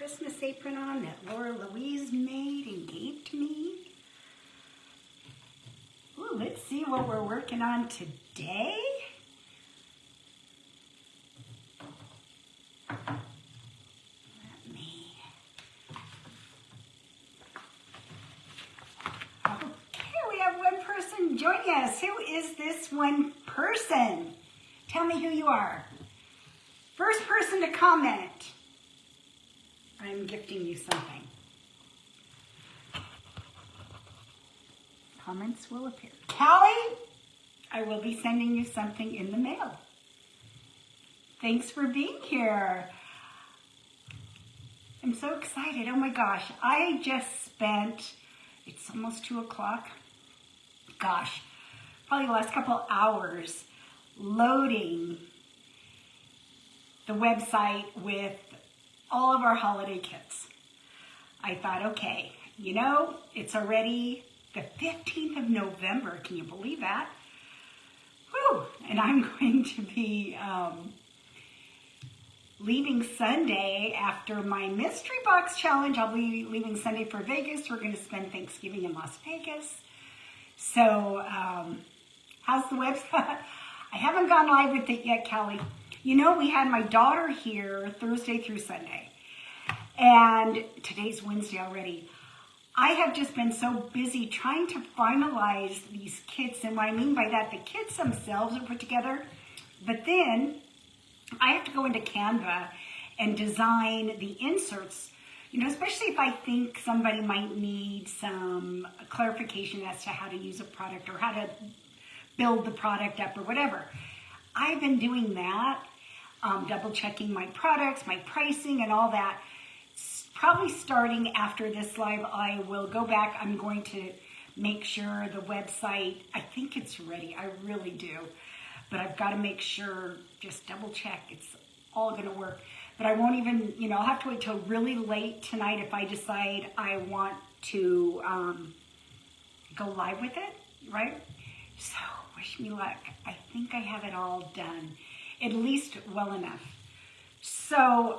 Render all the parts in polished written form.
Christmas apron on that Laura Louise made and gave to me. Ooh, let's see what we're working on today. Joining us. Who is this one person? Tell me who you are. First person to comment. I'm gifting you something. Comments will appear. Callie, I will be sending you something in the mail. Thanks for being here. I'm so excited. Oh my gosh. I just spent, it's almost 2 o'clock. Gosh, probably the last couple hours loading the website with all of our holiday kits. I thought, okay, you know, it's already the 15th of November. Can you believe that? Whew. And I'm going to be leaving Sunday after my mystery box challenge. I'll be leaving Sunday for Vegas. We're going to spend Thanksgiving in Las Vegas. So, how's the website? I haven't gone live with it yet, Kelly. You know, we had my daughter here Thursday through Sunday. And today's Wednesday already. I have just been so busy trying to finalize these kits. And what I mean by that, the kits themselves are put together. But then, I have to go into Canva and design the inserts. You know, especially if I think somebody might need some clarification as to how to use a product or how to build the product up or whatever. I've been doing that, double checking my products, my pricing and all that. Probably starting after this live, I will go back. I'm going to make sure the website, I think it's ready. I really do. But I've got to make sure, just double check it's all going to work. But I won't even, you know, I'll have to wait till really late tonight if I decide I want to go live with it, right? So, wish me luck. I think I have it all done, at least well enough. So,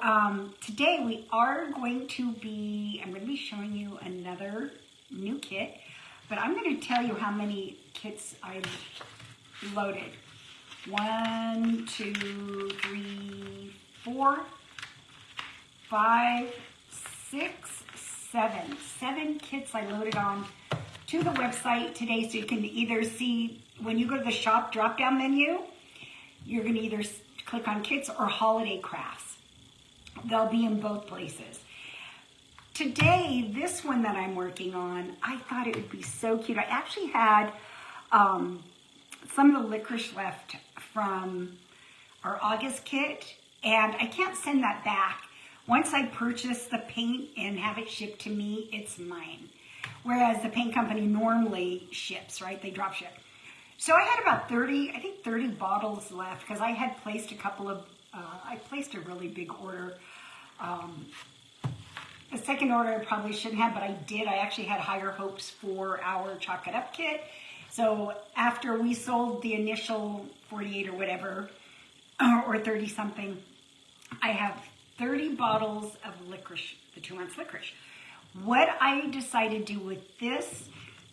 today we are going to be, I'm going to be showing you another new kit, but I'm going to tell you how many kits I've loaded. 1, 2, 3, 4, 5, 6, 7. 7 kits I loaded on to the website today, so you can either see, when you go to the shop drop-down menu, you're going to either click on kits or holiday crafts. They'll be in both places. Today, this one that I'm working on, I thought it would be so cute. I actually had some of the licorice left from our August kit, and I can't send that back. Once I purchase the paint and have it shipped to me, it's mine. Whereas the paint company normally ships, right? They drop ship. So I had about 30, I think 30 bottles left because I had placed a couple of, I placed a really big order. The second order I probably shouldn't have, but I did. I actually had higher hopes for our Chalk It Up kit. So after we sold the initial 48 or whatever, or 30 something, I have 30 bottles of licorice, the 2-ounce licorice. What I decided to do with this,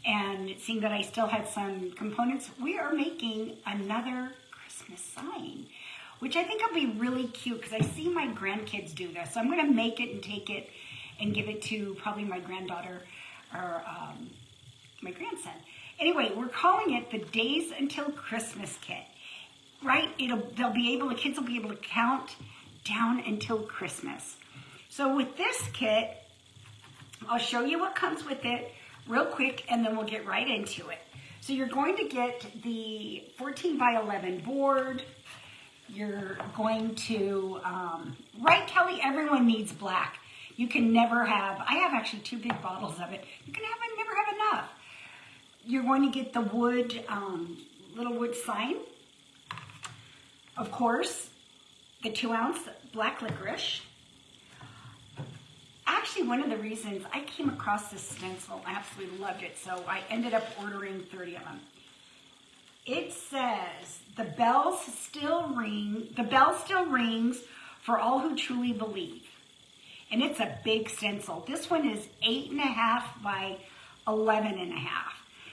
and seeing that I still had some components, we are making another Christmas sign, which I think will be really cute because I see my grandkids do this. So I'm going to make it and take it and give it to probably my granddaughter or my grandson. Anyway, we're calling it the Days Until Christmas kit, right? The kids will be able to count down until Christmas. So with this kit, I'll show you what comes with it real quick, and then we'll get right into it. So you're going to get the 14 by 11 board. You're going to, right, Kelly? Everyone needs black. You can never have, I have actually 2 big bottles of it. You can never have enough. You're going to get the wood, little wood sign. Of course, the 2-ounce black licorice. Actually, one of the reasons I came across this stencil, I absolutely loved it, so I ended up ordering 30 of them. It says, the bell still rings for all who truly believe. And it's a big stencil. This one is 8.5 by 11.5.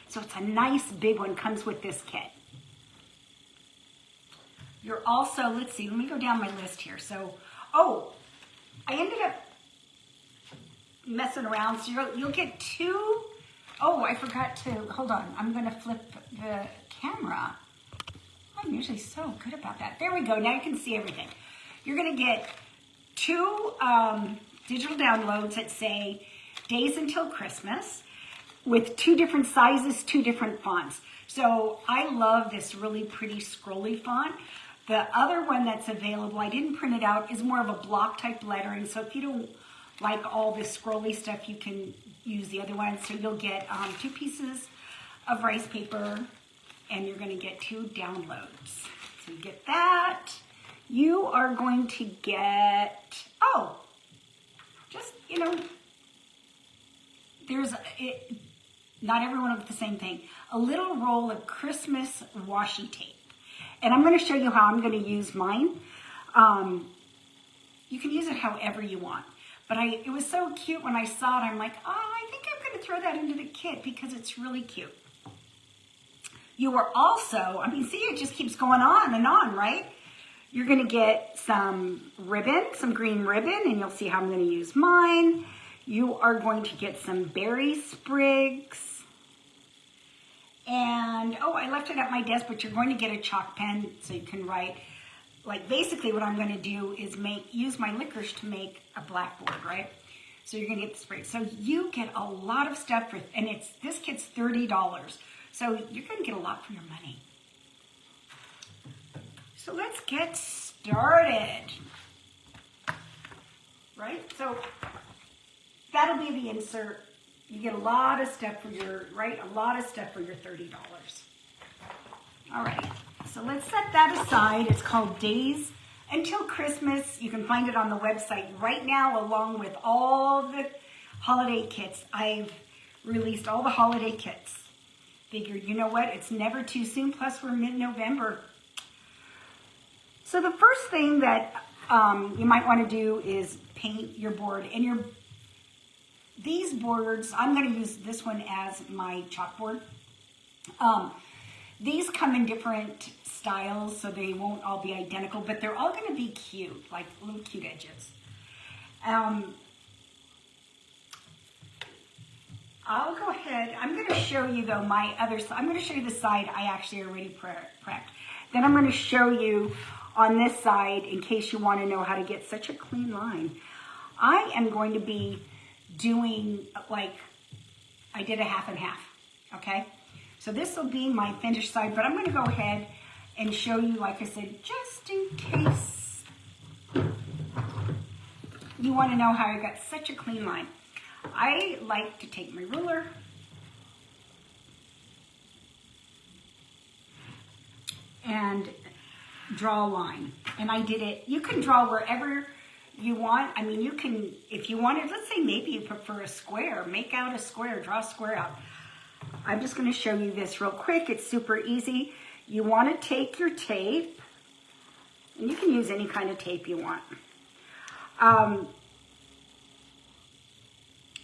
So it's a nice big one, comes with this kit. You're also, let's see, let me go down my list here. So, oh, I ended up messing around. So you'll get two, oh, I forgot to, hold on. I'm gonna flip the camera. I'm usually so good about that. There we go, now you can see everything. You're gonna get two digital downloads that say Days Until Christmas with two different sizes, two different fonts. So I love this really pretty scrolly font. The other one that's available, I didn't print it out, is more of a block type lettering. So if you don't like all this scrolly stuff, you can use the other one. So you'll get 2 pieces of rice paper and you're gonna get 2 downloads. So you get that. You are going to get, oh, just, you know, not everyone will get the same thing. A little roll of Christmas washi tape. And I'm going to show you how I'm going to use mine. You can use it however you want. But it was so cute when I saw it. I'm like, oh, I think I'm going to throw that into the kit because it's really cute. You are also, I mean, see, it just keeps going on and on, right? You're going to get some ribbon, some green ribbon, and you'll see how I'm going to use mine. You are going to get some berry sprigs. And, oh, I left it at my desk, but you're going to get a chalk pen so you can write. Like, basically what I'm going to do is use my licorice to make a blackboard, right? So you're going to get the spray. So you get a lot of stuff, and this kit's $30. So you're going to get a lot for your money. So let's get started, right? So that'll be the insert. You get a lot of stuff for your, right? A lot of stuff for your $30. All right, so let's set that aside. It's called Days Until Christmas. You can find it on the website right now, along with all the holiday kits. I've released all the holiday kits. Figured, you know what? It's never too soon, plus we're mid-November. So the first thing that you might want to do is paint your board. And these boards, I'm going to use this one as my chalkboard. These come in different styles, so they won't all be identical, but they're all going to be cute, like little cute edges. I'll go ahead. I'm going to show you, though, my other side. I'm going to show you the side I actually already prepped. Then I'm going to show you on this side, in case you want to know how to get such a clean line. I am going to be doing, like, I did a half and half, okay? So this will be my finished side, but I'm going to go ahead and show you, like I said, just in case you want to know how I got such a clean line. I like to take my ruler and draw a line. And I did it, you can draw wherever you want. I mean, you can, if you wanted, let's say maybe you prefer a square, make out a square, draw a square out. I'm just going to show you this real quick. It's super easy. You want to take your tape, and you can use any kind of tape you want.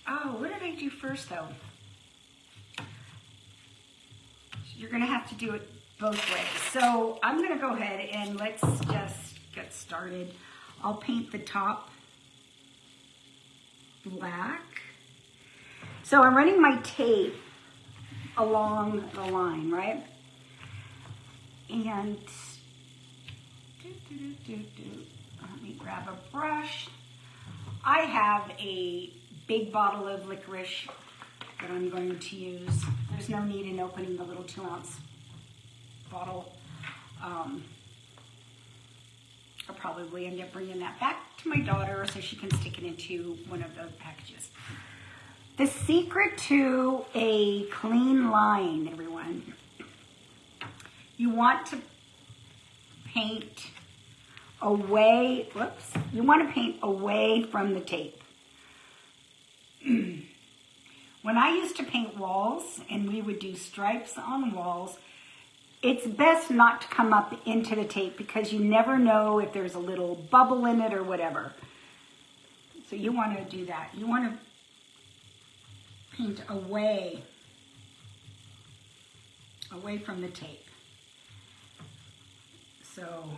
Oh, what did I do first, though? You're going to have to do it both ways. So I'm going to go ahead and let's just get started. I'll paint the top black. So I'm running my tape along the line, right? And let me grab a brush. I have a big bottle of licorice that I'm going to use. There's no need in opening the little 2-ounce bottle. I'll probably end up bringing that back to my daughter so she can stick it into one of the packages. The secret to a clean line, everyone, you want to paint away, you want to paint away from the tape. When I used to paint walls and we would do stripes on walls, it's best not to come up into the tape because you never know if there's a little bubble in it or whatever. So you want to do that. You want to paint away from the tape. So,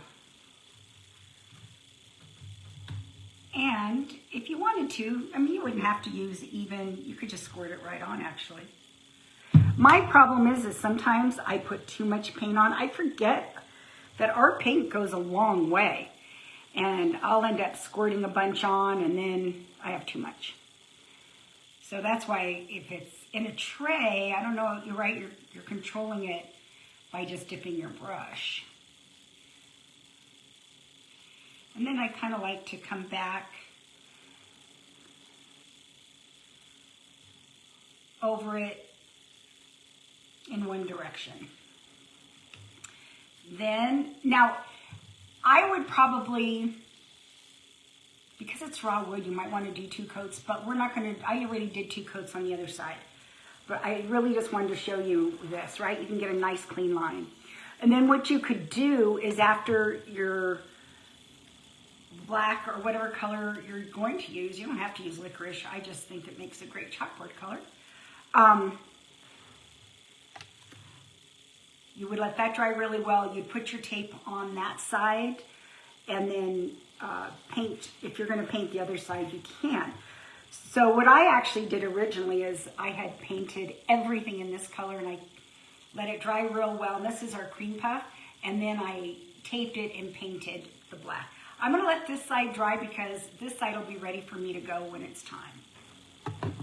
and if you wanted to, I mean, you wouldn't have to use even, you could just squirt it right on actually. My problem is sometimes I put too much paint on. I forget that our paint goes a long way. And I'll end up squirting a bunch on and then I have too much. So that's why if it's in a tray, I don't know, you're right, you're controlling it by just dipping your brush. And then I kind of like to come back over it in one direction. Then, now, I would probably, because it's raw wood, you might want to do 2 coats, but we're not going to, I already did 2 coats on the other side. But I really just wanted to show you this, right? You can get a nice clean line. And then what you could do is after your black or whatever color you're going to use, you don't have to use licorice, I just think it makes a great chalkboard color. You would let that dry really well. You'd put your tape on that side and then paint. If you're going to paint the other side, you can. So what I actually did originally is I had painted everything in this color and I let it dry real well. And this is our cream puff. And then I taped it and painted the black. I'm going to let this side dry because this side will be ready for me to go when it's time.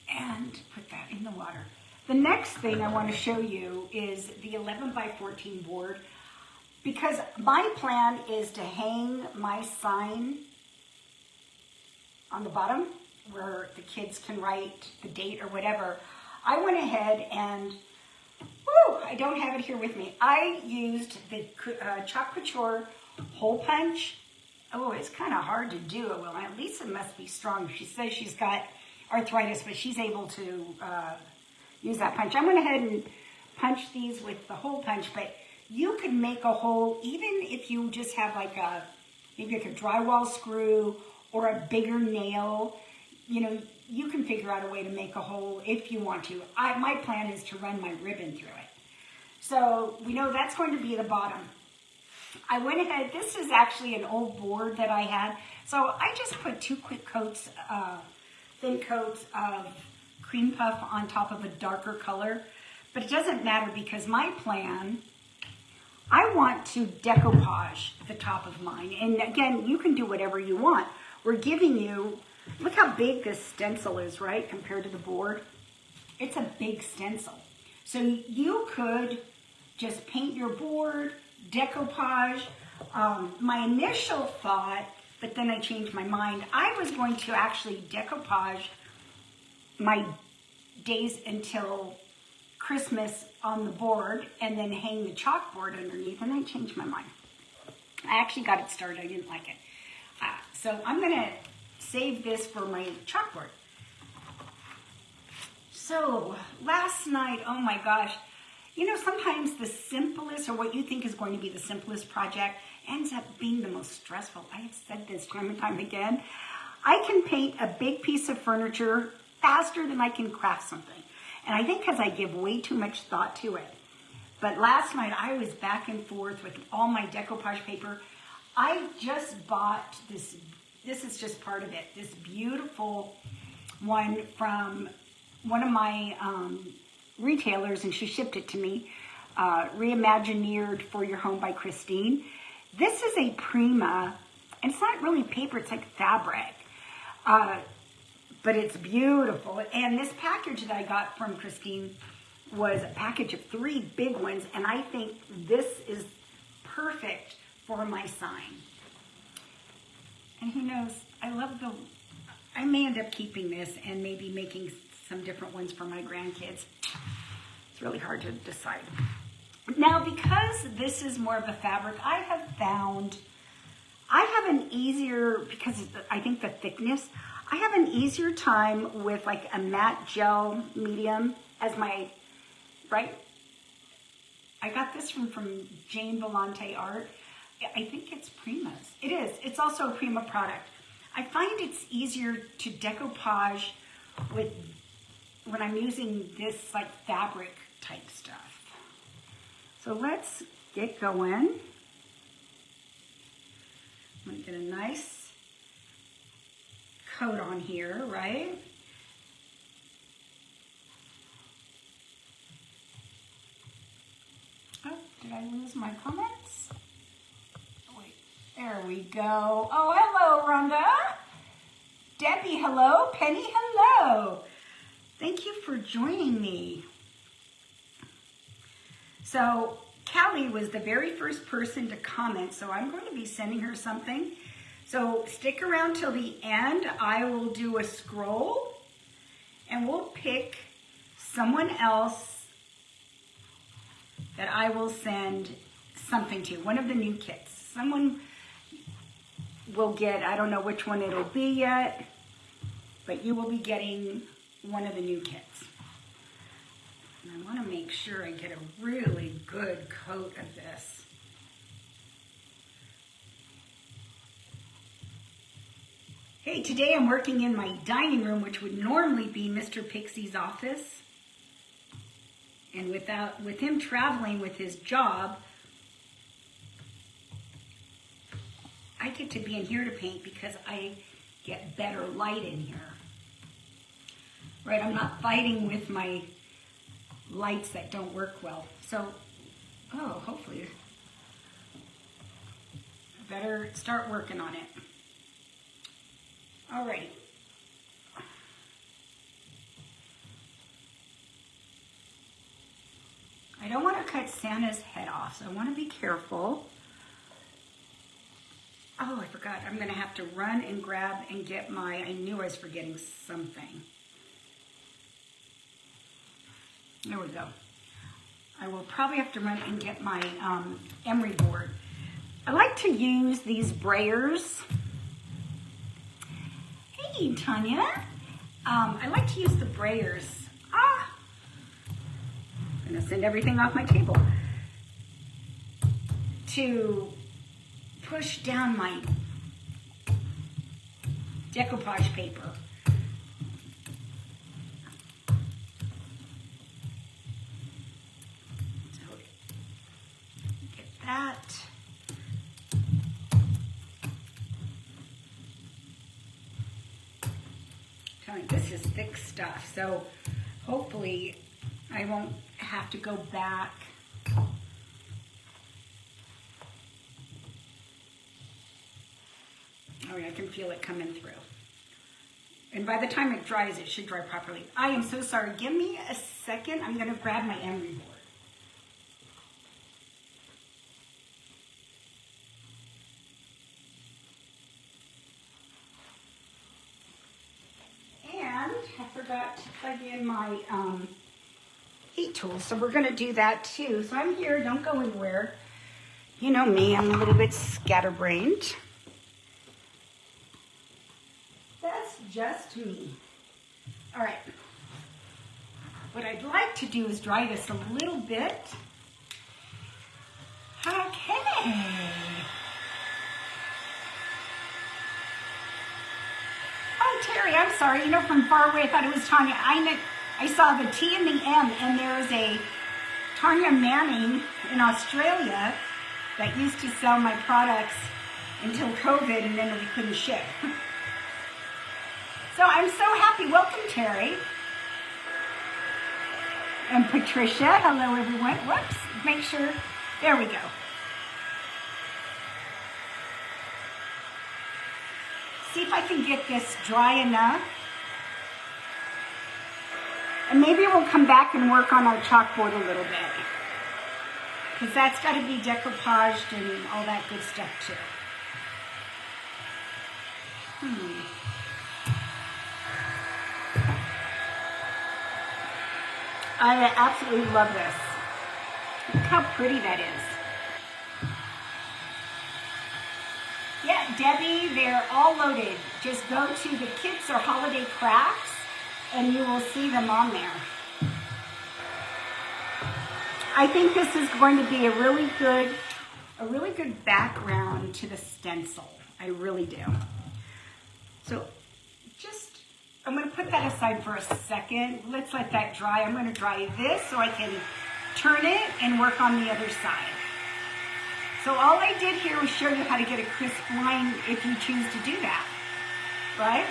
And put that in the water. The next thing I want to show you is the 11 by 14 board, because my plan is to hang my sign on the bottom where the kids can write the date or whatever. I went ahead and, I don't have it here with me. I used the Chalk Couture hole punch. Oh, it's kind of hard to do. Well, at least it must be strong. She says she's got arthritis, but she's able to use that punch. I went ahead and punched these with the hole punch, but you could make a hole even if you just have like maybe like a drywall screw or a bigger nail. You know, you can figure out a way to make a hole if you want to. My plan is to run my ribbon through it. So we know that's going to be the bottom. I went ahead, this is actually an old board that I had. So I just put 2 quick coats, thin coats of cream puff on top of a darker color. But it doesn't matter because my plan, I want to decoupage the top of mine. And again, you can do whatever you want. We're giving you, look how big this stencil is, right, compared to the board. It's a big stencil. So you could just paint your board, decoupage. My initial thought, but then I changed my mind, I was going to actually decoupage my days until Christmas on the board and then hang the chalkboard underneath, and I changed my mind. I actually got it started, I didn't like it. So I'm gonna save this for my chalkboard. So last night, oh my gosh, you know, sometimes the simplest or what you think is going to be the simplest project ends up being the most stressful. I have said this time and time again. I can paint a big piece of furniture faster than I can craft something. And I think because I give way too much thought to it. But last night I was back and forth with all my decoupage paper. I just bought this is just part of it, this beautiful one from one of my retailers, and she shipped it to me, Reimagineered for Your Home by Christine. This is a Prima, and it's not really paper, it's like fabric. But it's beautiful. And this package that I got from Christine was a package of 3 big ones, and I think this is perfect for my sign. And who knows, I may end up keeping this and maybe making some different ones for my grandkids. It's really hard to decide. Now, because this is more of a fabric, I have an easier, because I think the thickness, I have an easier time with like a matte gel medium as my, right? I got this from Jane Vellante Art. I think it's Prima's. It is. It's also a Prima product. I find it's easier to decoupage with when I'm using this like fabric type stuff. So let's get going. I'm gonna get a nice coat on here, right? Oh, did I lose my comments? Oh, wait, there we go. Oh, hello, Rhonda. Debbie, hello. Penny, hello. Thank you for joining me. So Callie was the very first person to comment, so I'm going to be sending her something. So stick around till the end. I will do a scroll and we'll pick someone else that I will send something to, one of the new kits. Someone will get, I don't know which one it'll be yet, but you will be getting one of the new kits. And I want to make sure I get a really good coat of this. Hey, today I'm working in my dining room, which would normally be Mr. Pixie's office. And with him traveling with his job, I get to be in here to paint because I get better light in here. Right, I'm not fighting with my lights that don't work well. So, oh, hopefully, I better start working on it. Alrighty. I don't want to cut Santa's head off, so I want to be careful. Oh, I forgot. I'm going to have to run and grab and get my, I knew I was forgetting something. There we go. I will probably have to run and get my emery board. I like to use these brayers. Hey, Tanya. I like to use the brayers. I'm going to send everything off my table. To push down my decoupage paper. So get that. Telling you, this is thick stuff, so hopefully I won't have to go back. Oh yeah, I can feel it coming through. And by the time it dries, it should dry properly. I am so sorry. Give me a second. I'm going to grab my emery board. And I forgot to plug in my heat tool, so we're going to do that too. So I'm here. Don't go anywhere. You know me. I'm a little bit scatterbrained. That's just me. All right. What I'd like to do is dry this a little bit. Okay. Oh, Terry, I'm sorry. You know, from far away, I thought it was Tanya. I saw the T and the M, and there's a Tanya Manning in Australia that used to sell my products until COVID, and then we couldn't ship. So I'm so happy. Welcome, Terry. And Patricia. Hello, everyone. Whoops. Make sure. There we go. See if I can get this dry enough. And maybe we'll come back and work on our chalkboard a little bit. Because that's got to be decoupaged and all that good stuff, too. I absolutely love this. Look how pretty that is. Yeah, Debbie, they're all loaded. Just go to the Kits or Holiday Crafts and you will see them on there. I think this is going to be a really good background to the stencil. I really do. So just, I'm going to put that aside for a second. Let's let that dry. I'm going to dry this so I can turn it and work on the other side. So all I did here was show you how to get a crisp line if you choose to do that, right?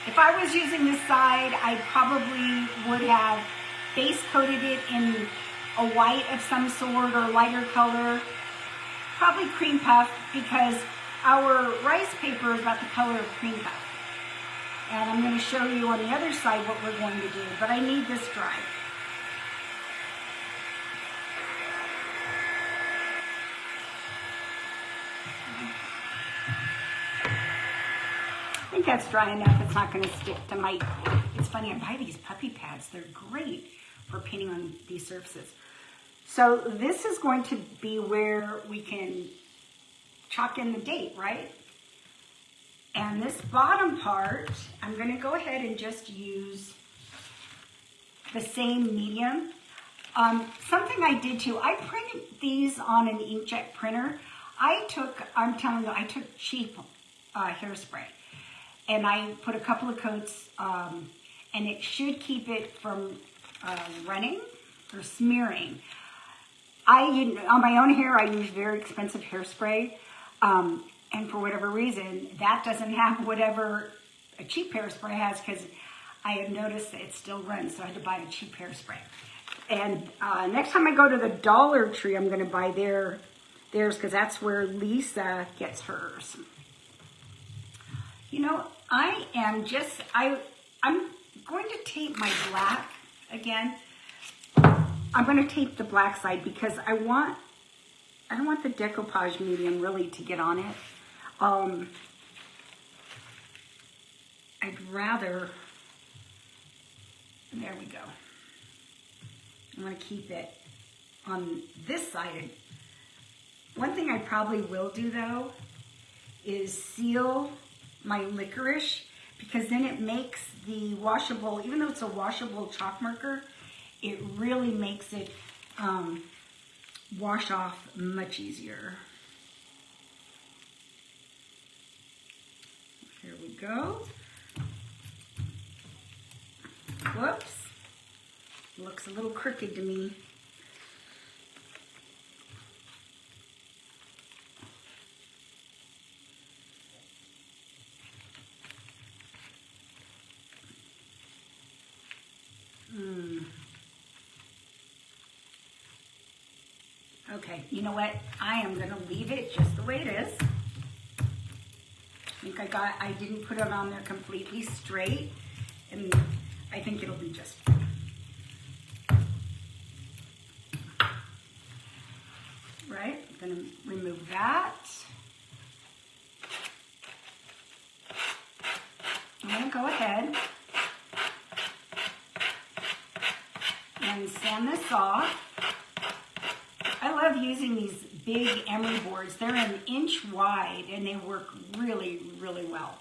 If I was using this side, I probably would have base coated it in a white of some sort or lighter color, probably cream puff, because our rice paper is about the color of cream puff. And I'm going to show you on the other side what we're going to do, but I need this dry. I think that's dry enough. It's not going to stick to my, it's funny, I buy these puppy pads. They're great for painting on these surfaces. So this is going to be where we can chalk in the date, right? And this bottom part, I'm going to go ahead and just use the same medium. Something I did too, I printed these on an inkjet printer. I'm telling you, I took cheap hairspray. And I put a couple of coats, and it should keep it from running or smearing. On my own hair, I use very expensive hairspray, and for whatever reason, that doesn't have whatever a cheap hairspray has, because I have noticed that it still runs, so I had to buy a cheap hairspray. And next time I go to the Dollar Tree, I'm going to buy theirs, because that's where Lisa gets hers. You know, I'm going to tape my black again. I'm going to tape the black side because I don't want the decoupage medium really to get on it. I'd rather, there we go. I'm going to keep it on this side. One thing I probably will do though is seal my licorice, because then it makes the washable, even though it's a washable chalk marker, it really makes it wash off much easier. Here we go. Whoops. Looks a little crooked to me. Okay, you know what? I am going to leave it just the way it is. I didn't put it on there completely straight, and I think it'll be just fine. Right, I'm going to remove that. I'm going to go ahead and sand this off. I love using these big emery boards. They're an inch wide and they work really, really well.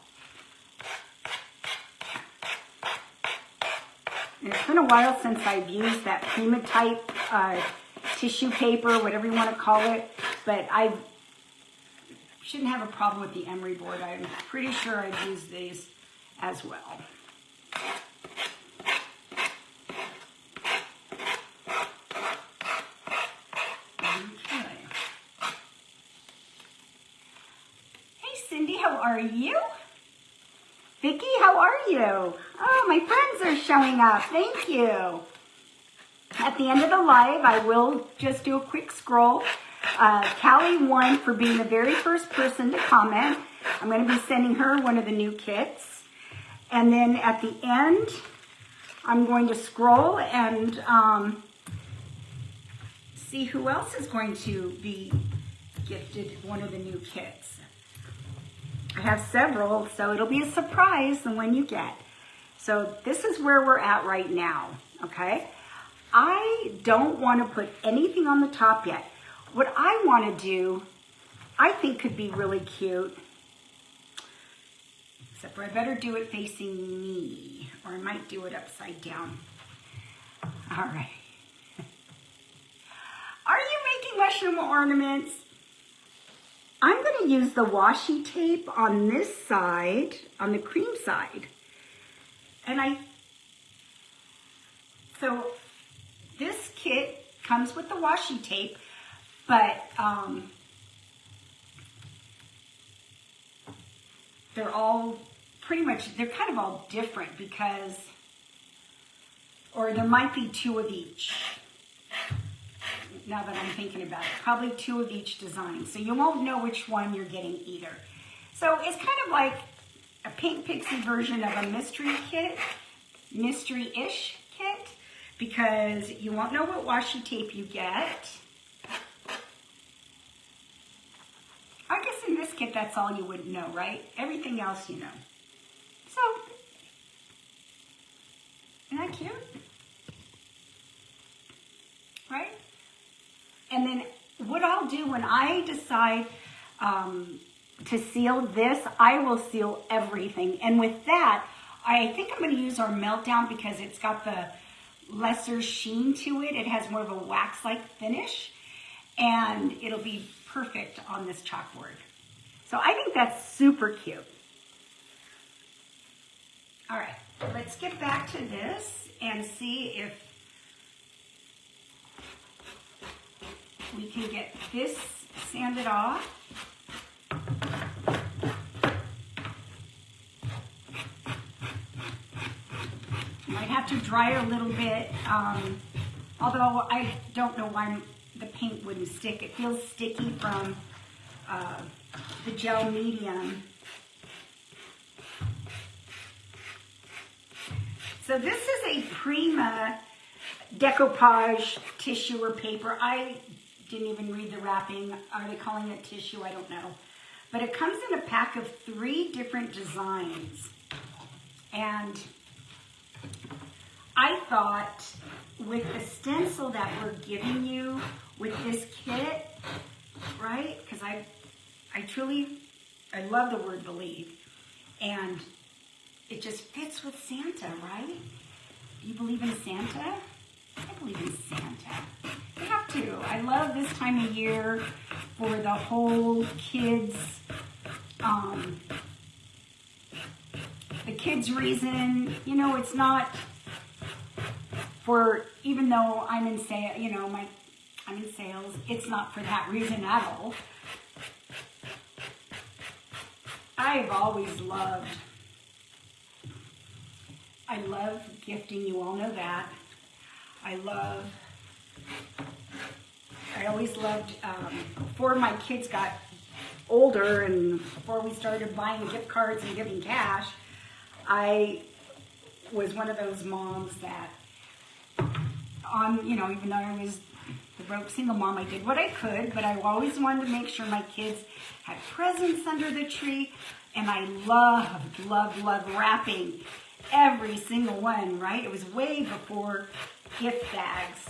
And it's been a while since I've used that Prima type tissue paper, whatever you want to call it, but I shouldn't have a problem with the emery board. I'm pretty sure I've used these as well. How are you? Vicki, how are you? Oh, my friends are showing up. Thank you. At the end of the live, I will just do a quick scroll. Callie won for being the very first person to comment. I'm going to be sending her one of the new kits. And then at the end, I'm going to scroll and see who else is going to be gifted one of the new kits. I have several, so it'll be a surprise the one you get. So this is where we're at right now, okay? I don't want to put anything on the top yet. What I want to do, I think could be really cute, except for I better do it facing me, or I might do it upside down. All right. Are you making mushroom ornaments? I'm going to use the washi tape on this side, on the cream side. And so this kit comes with the washi tape, but they're all they're kind of all different because, or there might be two of each. Now that I'm thinking about it, probably two of each design. So you won't know which one you're getting either. So it's kind of like a Paint Pixie version of a mystery kit, mystery-ish kit, because you won't know what washi tape you get. I guess in this kit, that's all you wouldn't know, right? Everything else you know. So, isn't that cute? Right? And then what I'll do when I decide to seal this, I will seal everything. And with that, I think I'm going to use our Meltdown because it's got the lesser sheen to it. It has more of a wax-like finish. And it'll be perfect on this chalkboard. So I think that's super cute. All right, let's get back to this and see if we can get this sanded off. Might have to dry a little bit, although I don't know why the paint wouldn't stick. It feels sticky from the gel medium. So this is a Prima decoupage tissue or paper. I didn't even read the wrapping. Are they calling it tissue? I don't know. But it comes in a pack of 3 different designs. And I thought with the stencil that we're giving you with this kit, right? Because I love the word believe. And it just fits with Santa, right? You believe in Santa? I believe in Santa. You have to. I love this time of year for the whole kids, the kids reason. You know, it's not for, even though I'm in sales, you know, I'm in sales, it's not for that reason at all. I've always loved, I love gifting, you all know that. I always loved, before my kids got older and before we started buying gift cards and giving cash, I was one of those moms that, you know, even though I was the broke single mom, I did what I could, but I always wanted to make sure my kids had presents under the tree, and I loved wrapping every single one, right? It was way before gift bags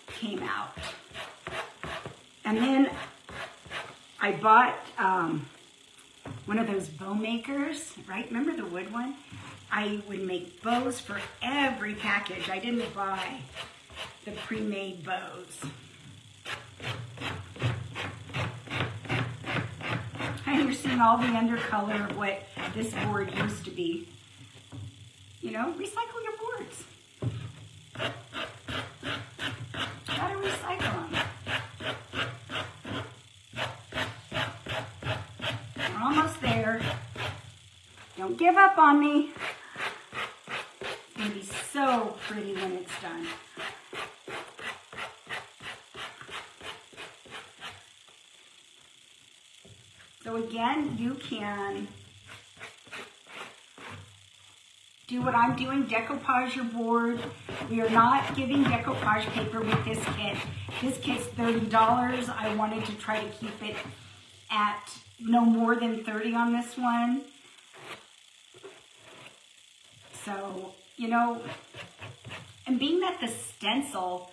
came out. And then I bought one of those bow makers, right? Remember the wood one? I would make bows for every package. I didn't buy the pre-made bows. And you're seeing all the undercolor of what this board used to be. You know, recycle your boards. Gotta recycle them. We're almost there. Don't give up on me. It's gonna be so pretty when it's done. So again, you can do what I'm doing, decoupage your board. We are not giving decoupage paper with this kit. This kit's $30. I wanted to try to keep it at no more than 30 on this one. So, you know, and being that the stencil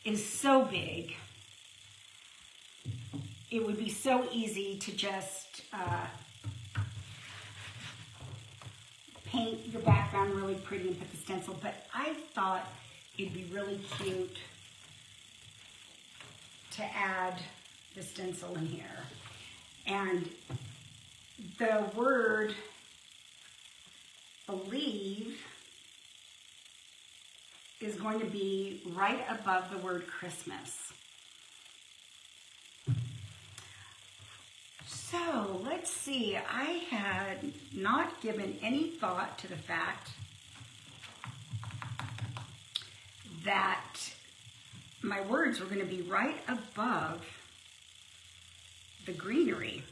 is so big, it would be so easy to just paint your background really pretty and put the stencil, but I thought it'd be really cute to add the stencil in here. And the word believe is going to be right above the word Christmas. So let's see, I had not given any thought to the fact that my words were going to be right above the greenery.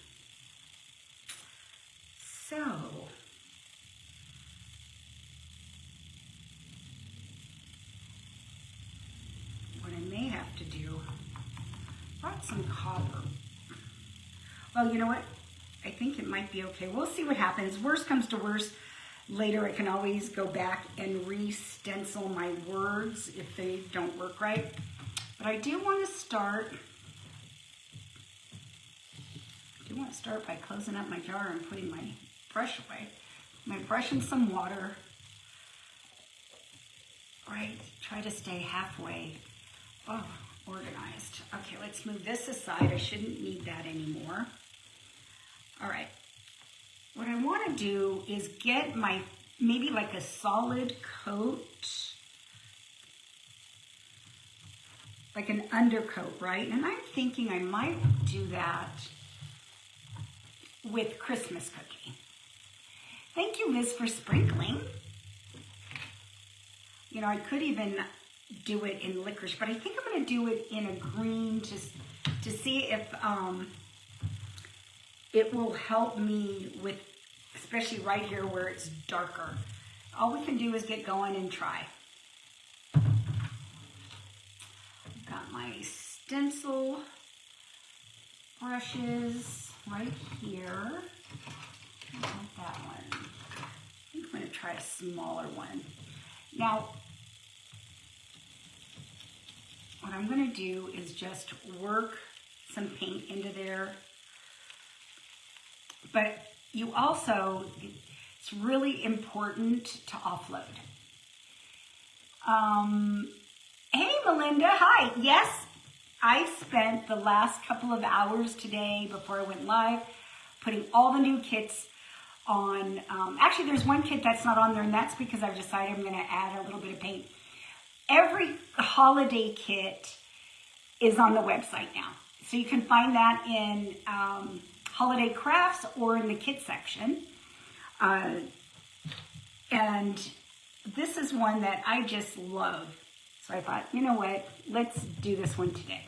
So, what I may have to do, brought some color. Well, you know what? I think it might be okay. We'll see what happens. Worst comes to worst. Later, I can always go back and re-stencil my words if they don't work right. But I do want to start by closing up my jar and putting my brush away. My brush and some water. Right, try to stay halfway organized. Okay, let's move this aside. I shouldn't need that anymore. All right, what I want to do is get my, maybe like a solid coat, like an undercoat, right? And I'm thinking I might do that with Christmas cookie. Thank you, Liz, for sprinkling. You know, I could even do it in licorice, but I think I'm going to do it in a green just to see if it will help me with, especially right here where it's darker. All we can do is get going and try. I've got my stencil brushes right here. I want that one. I think I'm going to try a smaller one. Now, what I'm going to do is just work some paint into there. But you also, it's really important to offload. Hey, Melinda, hi. Yes, I spent the last couple of hours today before I went live putting all the new kits on. Actually, there's one kit that's not on there, and that's because I've decided I'm going to add a little bit of paint. Every holiday kit is on the website now. So you can find that in holiday crafts or in the kit section. And this is one that I just love. So I thought, you know what, let's do this one today.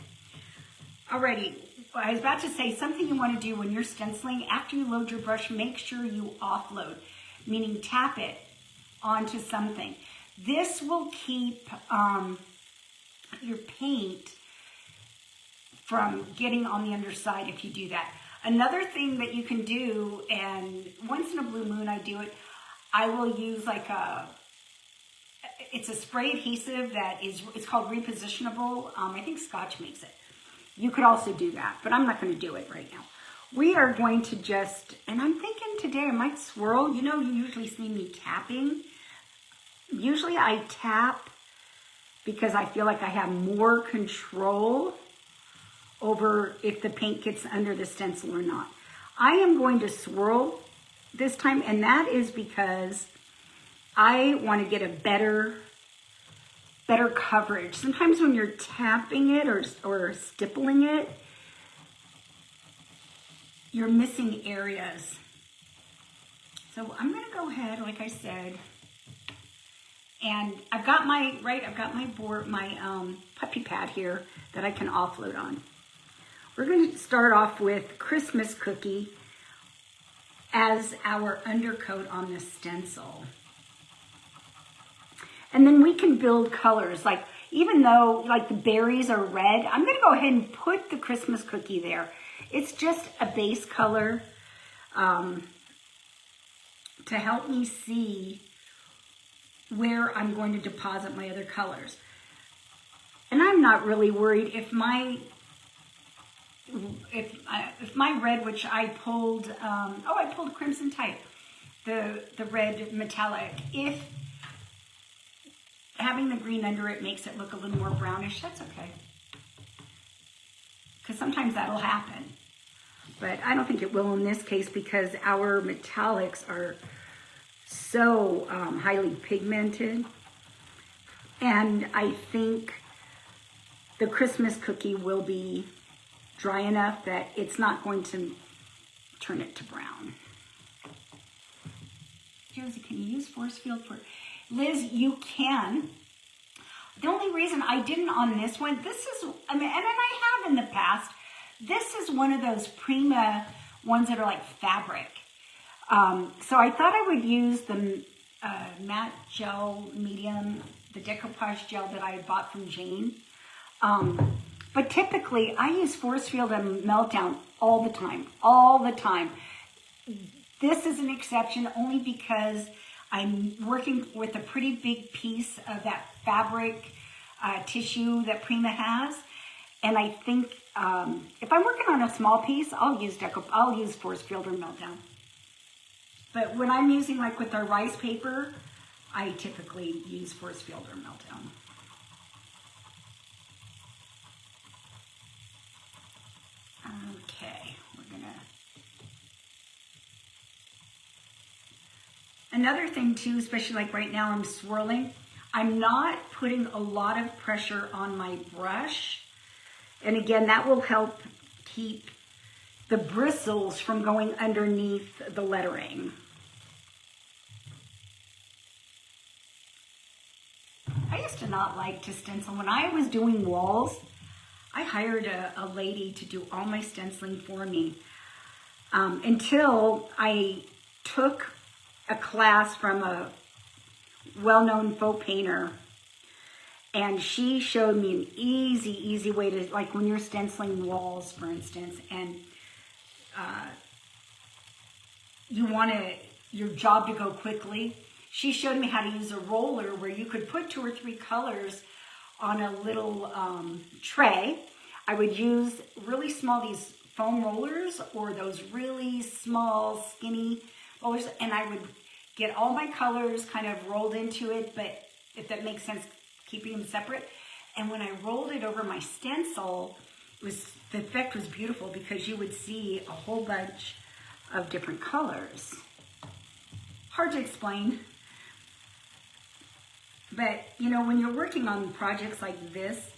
Alrighty, I was about to say something you want to do when you're stenciling. After you load your brush, make sure you offload, meaning tap it onto something. This will keep your paint from getting on the underside if you do that. Another thing that you can do, and once in a blue moon I do it, I will use like it's a spray adhesive that is, it's called repositionable. I think Scotch makes it. You could also do that, but I'm not going to do it right now. We are going to just, and I'm thinking today I might swirl. You know, you usually see me tapping. Usually I tap because I feel like I have more control over if the paint gets under the stencil or not. I am going to swirl this time, and that is because I want to get a better coverage. Sometimes when you're tapping it or stippling it, you're missing areas. So I'm going to go ahead, like I said, and I've got my board, my puppy pad here that I can offload on. We're going to start off with Christmas cookie as our undercoat on the stencil. And then we can build colors. Like, even though like the berries are red, I'm going to go ahead and put the Christmas cookie there. It's just a base color to help me see where I'm going to deposit my other colors. And I'm not really worried if my red, which I pulled, I pulled Crimson Type, the red metallic. If having the green under it makes it look a little more brownish, that's okay. Because sometimes that'll happen. But I don't think it will in this case because our metallics are so highly pigmented. And I think the Christmas cookie will be dry enough that it's not going to turn it to brown. Josie, can you use force field for... Liz, you can. The only reason I didn't on this one, this is, I mean, and I have in the past, this is one of those Prima ones that are like fabric. So I thought I would use the matte gel medium, the decoupage gel that I bought from Jane. But typically I use force field and meltdown all the time, all the time. This is an exception only because I'm working with a pretty big piece of that fabric tissue that Prima has. And I think if I'm working on a small piece, I'll use force field or meltdown. But when I'm using like with our rice paper, I typically use force field or meltdown. Okay, we're gonna... Another thing too, especially like right now I'm swirling, I'm not putting a lot of pressure on my brush. And again, that will help keep the bristles from going underneath the lettering. I used to not like to stencil. When I was doing walls, I hired a lady to do all my stenciling for me until I took a class from a well-known faux painter, and she showed me an easy way to, like when you're stenciling walls, for instance, and you want your job to go quickly. She showed me how to use a roller where you could put 2 or 3 colors on a little tray. I would use really small, these foam rollers or those really small, skinny rollers, and I would get all my colors kind of rolled into it, but if that makes sense, keeping them separate. And when I rolled it over my stencil, the effect was beautiful because you would see a whole bunch of different colors. Hard to explain. But, you know, when you're working on projects like this,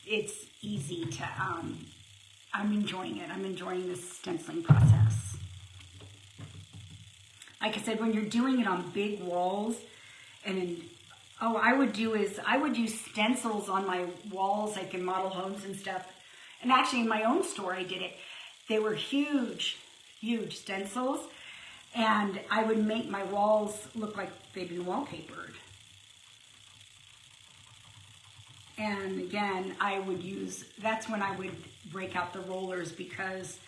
it's easy to, I'm enjoying it. I'm enjoying this stenciling process. Like I said, when you're doing it on big walls, I would use stencils on my walls, like in model homes and stuff. And actually in my own store, I did it. They were huge, huge stencils. And I would make my walls look like they'd been wallpapered. And again, that's when I would break out the rollers, because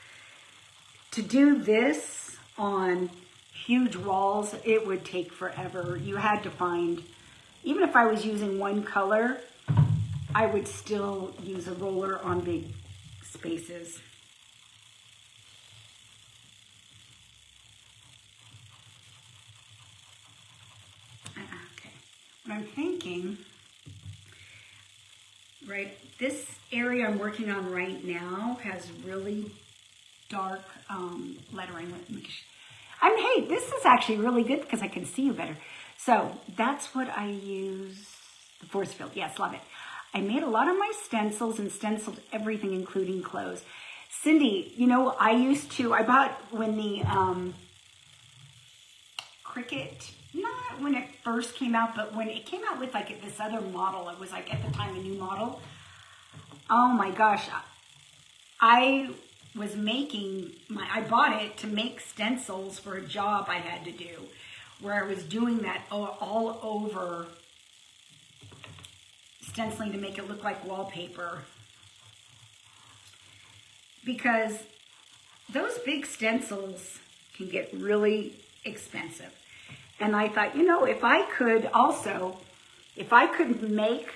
to do this on huge walls, it would take forever. You had to find, even if I was using one color, I would still use a roller on big spaces. Okay, what I'm thinking, right, this area I'm working on right now has really dark lettering. Hey, this is actually really good because I can see you better. So that's what I use, the force field. Yes, love it. I made a lot of my stencils and stenciled everything, including clothes. Cindy, you know, I bought when the Cricut, not when it first came out, but when it came out with like this other model, it was like at the time a new model. Oh my gosh, I bought it to make stencils for a job I had to do, where I was doing that all over, stenciling to make it look like wallpaper. Because those big stencils can get really expensive. And I thought, you know, if I could make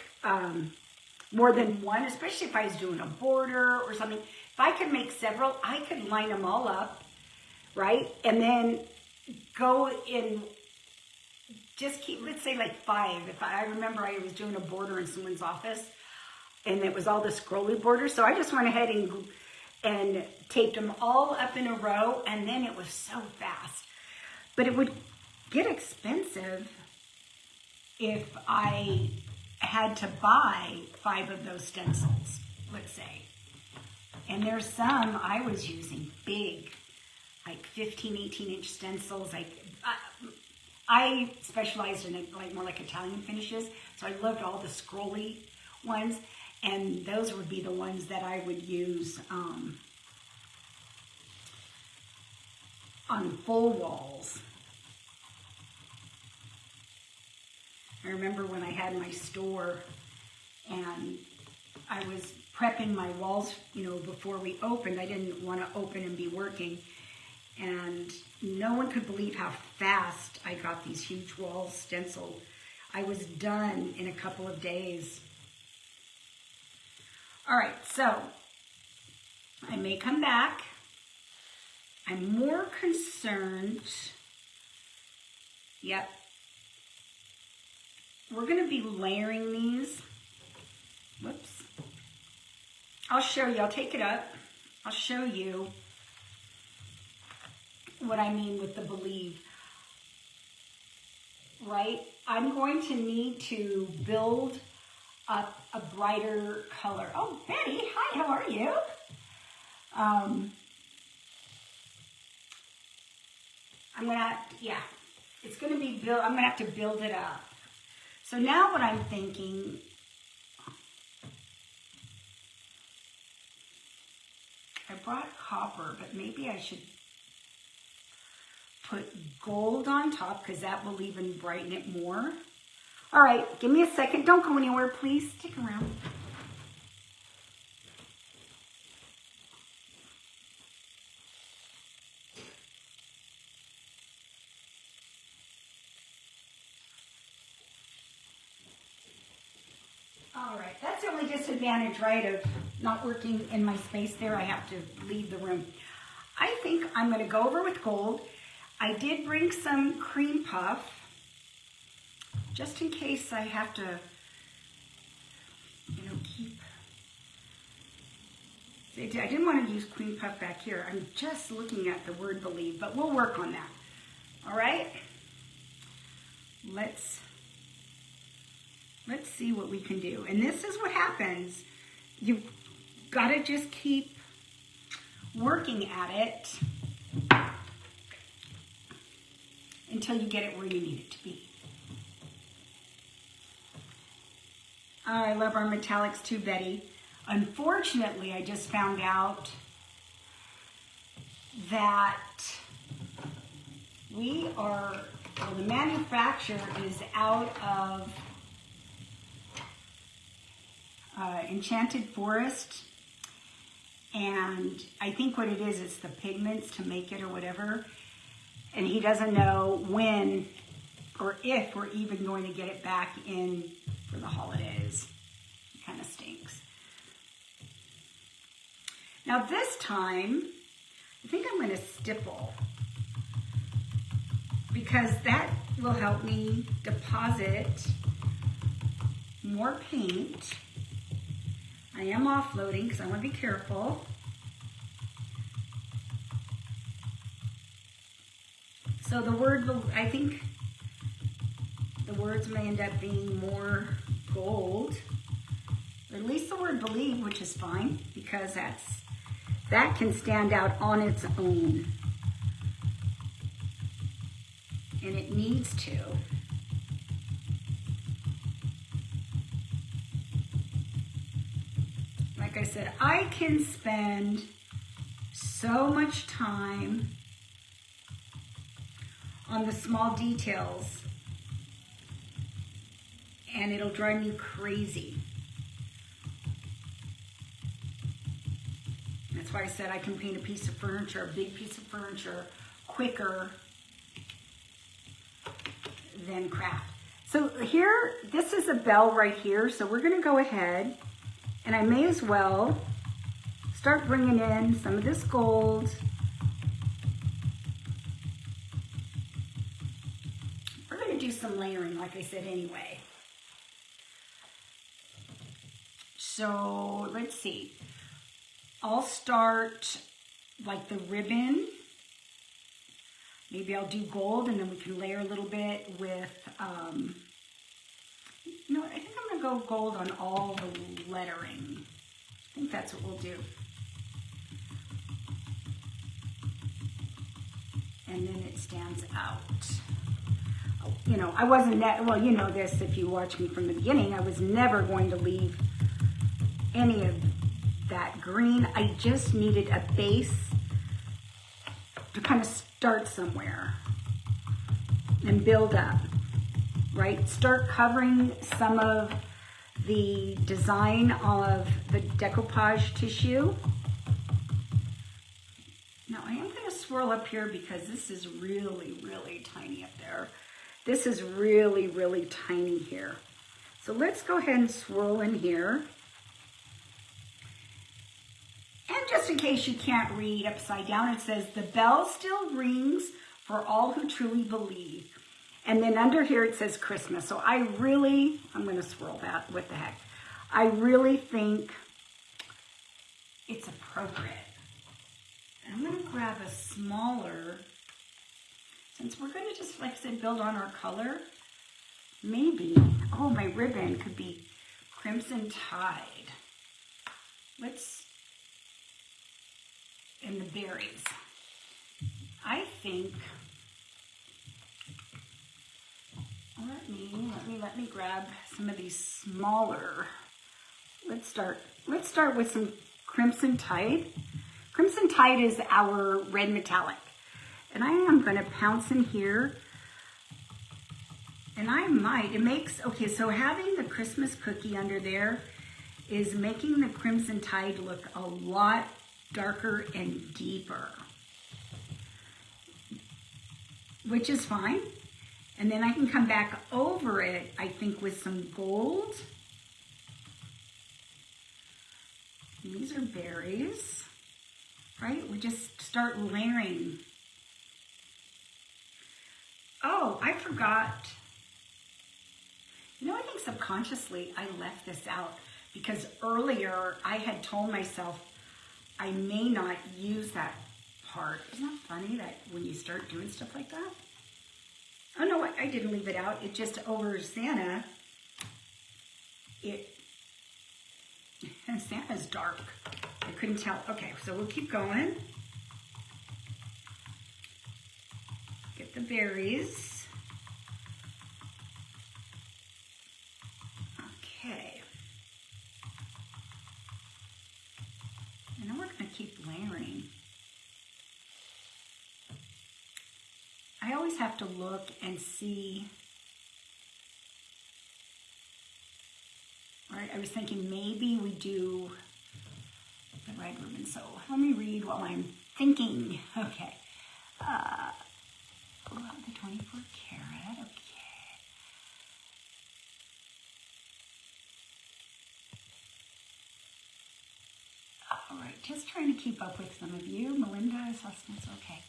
more than one, especially if I was doing a border or something, if I could make several, I could line them all up, right? And then go in, just keep, let's say like 5. I remember I was doing a border in someone's office and it was all the scrolly border. So I just went ahead and and taped them all up in a row, and then it was so fast. But it would get expensive if I had to buy 5 of those stencils, let's say. And there's some I was using big, like 15, 18-inch stencils. I specialized in like more like Italian finishes, so I loved all the scrolly ones, and those would be the ones that I would use on full walls. I remember when I had my store and I was prepping my walls, you know, before we opened. I didn't want to open and be working. And no one could believe how fast I got these huge walls stenciled. I was done in a couple of days. All right, so I may come back. I'm more concerned. Yep. We're going to be layering these. Whoops. I'll show you. I'll take it up. I'll show you what I mean with the believe. Right? I'm going to need to build up a brighter color. Oh, Betty, hi, how are you? I'm going to, yeah, it's going to be built, I'm going to have to build it up. So now what I'm thinking, I brought copper, but maybe I should put gold on top because that will even brighten it more. All right, give me a second. Don't go anywhere, please. Stick around. All right, that's the only disadvantage, right, of not working in my space there. I have to leave the room. I think I'm going to go over with gold. I did bring some cream puff, just in case I have to, you know, keep. I didn't want to use cream puff back here. I'm just looking at the word believe, but we'll work on that. All right? Let's see what we can do. And this is what happens. You've got to just keep working at it until you get it where you need it to be. Oh, I love our metallics too, Betty. Unfortunately, I just found out that the manufacturer is out of Enchanted Forest, and I think what it is, it's the pigments to make it or whatever, and he doesn't know when or if we're even going to get it back in for the holidays. It kind of stinks. Now this time, I think I'm going to stipple because that will help me deposit more paint. I am offloading because I want to be careful. So the word, I think the words may end up being more gold, or at least the word believe, which is fine because that can stand out on its own. And it needs to. Like I said, I can spend so much time on the small details and it'll drive me crazy. That's why I said I can paint a piece of furniture, a big piece of furniture, quicker than craft. So here, this is a bell right here, so we're gonna go ahead and I may as well start bringing in some of this gold. We're gonna do some layering, like I said, anyway. So let's see. I'll start like the ribbon. Maybe I'll do gold and then we can layer a little bit with, you know what, I think I'm gonna go gold on all the lettering. I think that's what we'll do. And then it stands out. You know, I wasn't that, well, you know this if you watch me from the beginning, I was never going to leave any of that green. I just needed a base to kind of start somewhere and build up, right? Start covering some of the design of the decoupage tissue. Now I am going to swirl up here because this is really, really tiny up there. This is really, really tiny here. So let's go ahead and swirl in here. And just in case you can't read upside down, it says, "The bell still rings for all who truly believe." And then under here it says Christmas. So I'm going to swirl that, what the heck. I really think it's appropriate. And I'm going to grab a smaller, since we're going to just, like I said, build on our color. Maybe, oh, my ribbon could be Crimson Tide. And the berries. I think, let me grab some of these smaller. Let's start with some Crimson Tide. Crimson Tide is our red metallic. And I am going to pounce in here. And okay, so having the Christmas cookie under there is making the Crimson Tide look a lot darker and deeper, which is fine. And then I can come back over it, I think, with some gold. And these are berries, right? We just start layering. Oh, I forgot. You know, I think subconsciously I left this out because earlier I had told myself I may not use that part. Isn't that funny that when you start doing stuff like that? Oh no, I didn't leave it out. It just over Santa, Santa's dark. I couldn't tell. Okay, so we'll keep going. Get the berries. Okay. And then we're going to keep layering. I always have to look and see. All right, I was thinking maybe we do the red ribbon. So let me read while I'm thinking. Okay. The 24 karat. Okay. All right, just trying to keep up with some of you. Melinda, Sustenance, okay.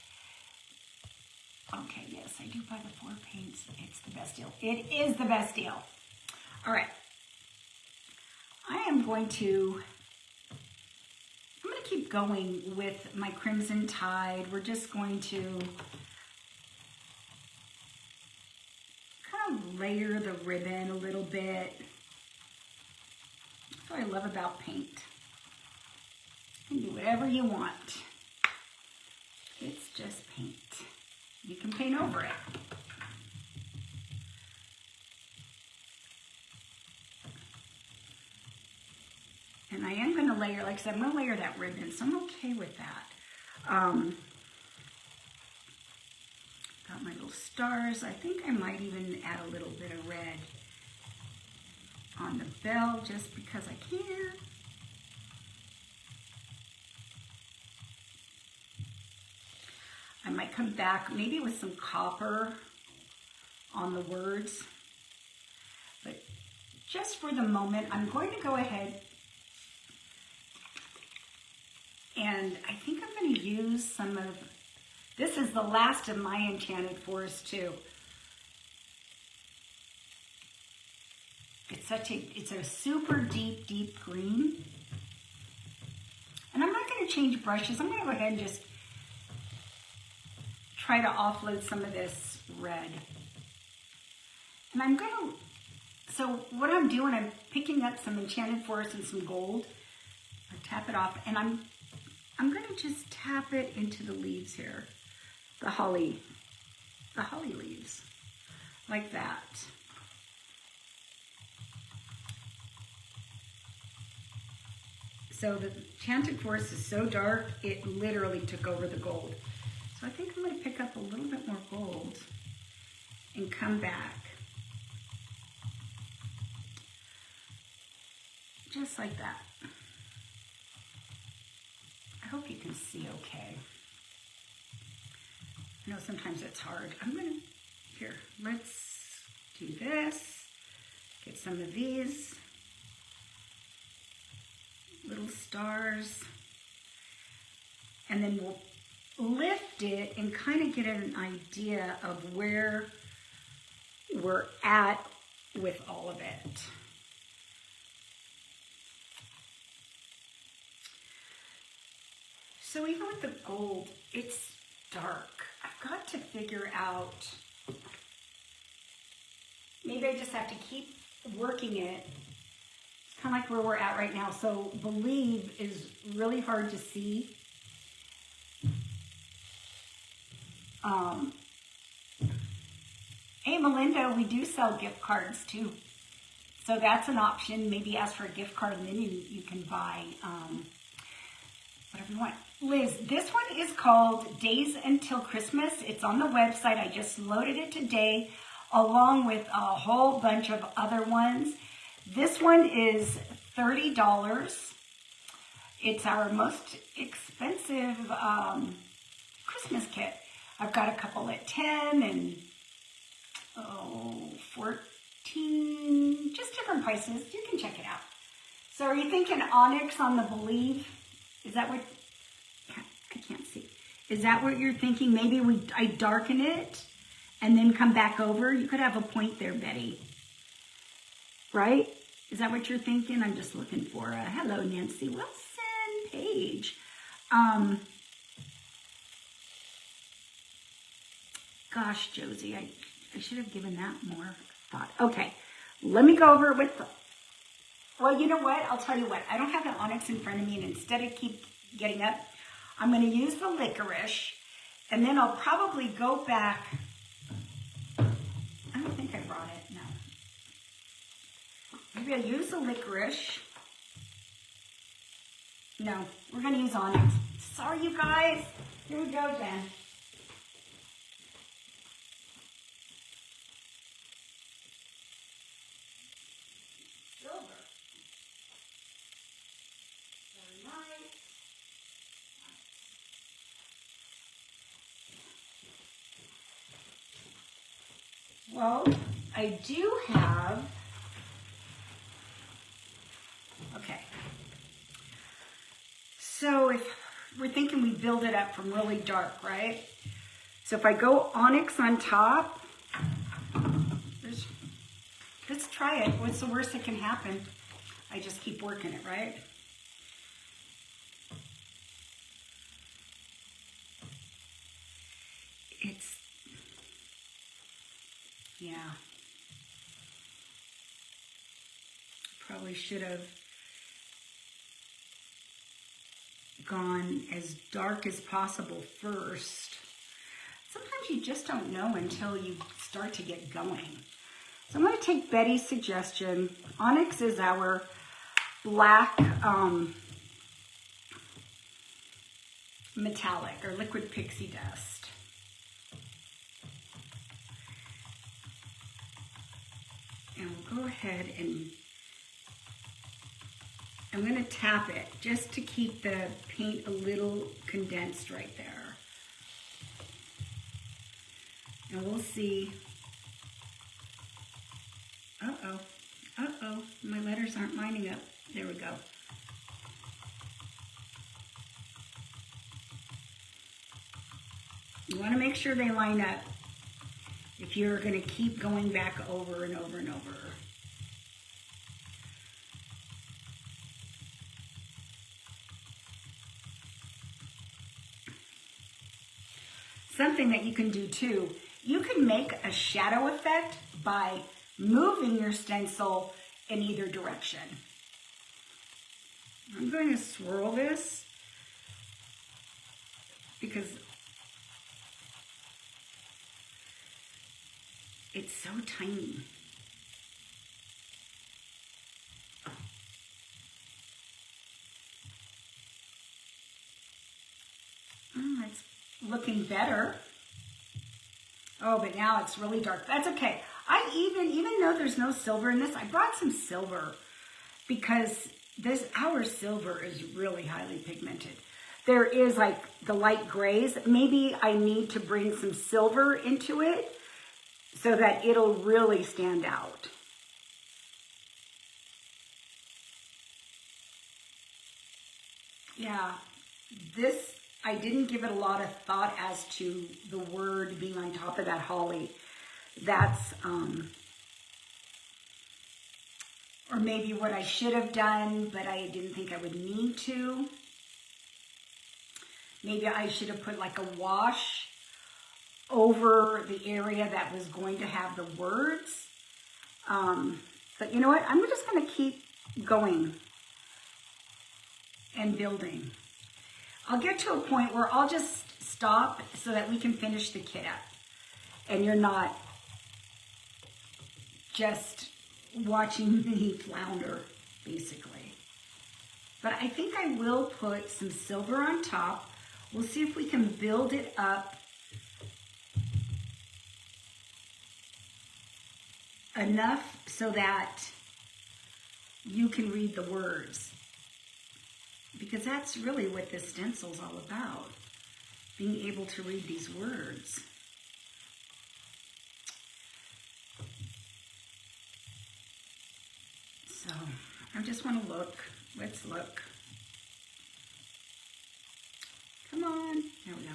Okay, yes, I do buy the 4 paints. It's the best deal. It is the best deal. All right. I'm going to keep going with my Crimson Tide. We're just going to kind of layer the ribbon a little bit. That's what I love about paint. You can do whatever you want. It's just paint. You can paint over it. And I am going to layer, like I said, I'm going to layer that ribbon, so I'm okay with that. Got my little stars. I think I might even add a little bit of red on the bell just because I can. I might come back maybe with some copper on the words. But just for the moment, I'm going to go ahead and I think I'm going to use some of, this is the last of my Enchanted Forest too. It's a super deep, deep green. And I'm not to change brushes. I'm going to go ahead and just try to offload some of this red. And I'm going to, so what I'm doing, I'm picking up some Enchanted Forest and some gold. I tap it off, and I'm going to just tap it into the leaves here. The holly leaves, like that. So the Enchanted Forest is so dark, it literally took over the gold. So I think I'm going to pick up a little bit more gold and come back. Just like that. I hope you can see okay. I know sometimes it's hard. I'm going to, here, let's do this. Get some of these little stars. And then we'll lift it and kind of get an idea of where we're at with all of it. So even with the gold, it's dark. I've got to figure out, maybe I just have to keep working it. It's kind of like where we're at right now. So Believe is really hard to see. Hey Melinda, we do sell gift cards too. So that's an option. Maybe ask for a gift card and then you can buy whatever you want. Liz, this one is called Days Until Christmas. It's on the website. I just loaded it today along with a whole bunch of other ones. This one is $30. It's our most expensive Christmas kit. I've got a couple at 10 and 14, just different prices. You can check it out. So are you thinking onyx on the Believe? Is that what, I can't see. Is that what you're thinking? Maybe I darken it and then come back over? You could have a point there, Betty. Right? Is that what you're thinking? I'm just looking for a, hello, Nancy Wilson Page. Gosh, Josie, I should have given that more thought. Okay, let me go over it with the, well, you know what? I'll tell you what. I don't have an onyx in front of me, and instead of keep getting up, I'm going to use the licorice, and then I'll probably go back. I don't think I brought it, no. Maybe I'll use the licorice. No, we're going to use onyx. Sorry, you guys. Here we go, then. Well, I do have, okay, so if we're thinking we build it up from really dark, right? So if I go onyx on top, let's try it. What's the worst that can happen? I just keep working it, right? It's, yeah. Probably should have gone as dark as possible first. Sometimes you just don't know until you start to get going. So I'm going to take Betty's suggestion. Onyx is our black metallic or liquid pixie dust. And we'll go ahead and I'm going to tap it just to keep the paint a little condensed right there. And we'll see. Uh-oh, uh-oh, my letters aren't lining up. There we go. You want to make sure they line up if you're going to keep going back over and over and over. something that you can do too, you can make a shadow effect by moving your stencil in either direction. I'm going to swirl this because it's so tiny. It's looking better. Oh, but now it's really dark. That's okay. Even though there's no silver in this, I brought some silver because our silver is really highly pigmented. There is like the light grays. Maybe I need to bring some silver into it so that it'll really stand out. Yeah, this, I didn't give it a lot of thought as to the word being on top of that holly. That's, or maybe what I should have done, but I didn't think I would need to. Maybe I should have put like a wash over the area that was going to have the words. But you know what? I'm just going to keep going and building. I'll get to a point where I'll just stop so that we can finish the kit up. And you're not just watching me flounder, basically. But I think I will put some silver on top. We'll see if we can build it up enough so that you can read the words. Because that's really what this stencil's all about, being able to read these words. So I just want to look. Let's look. Come on. There we go.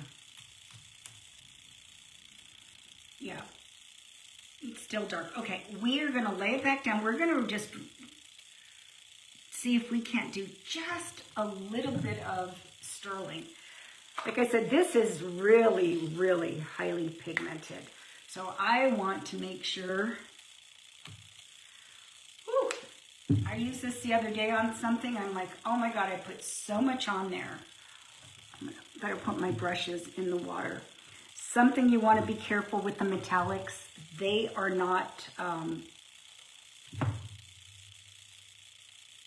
Yeah. It's still dark. Okay, we are going to lay it back down. We're going to just see if we can't do just a little bit of sterling. Like I said, this is really, really highly pigmented. So I want to make sure. Whew, I used this the other day on something. I'm like, oh my God, I put so much on there. I'm gonna put my brushes in the water. Something you want to be careful with the metallics. They are not,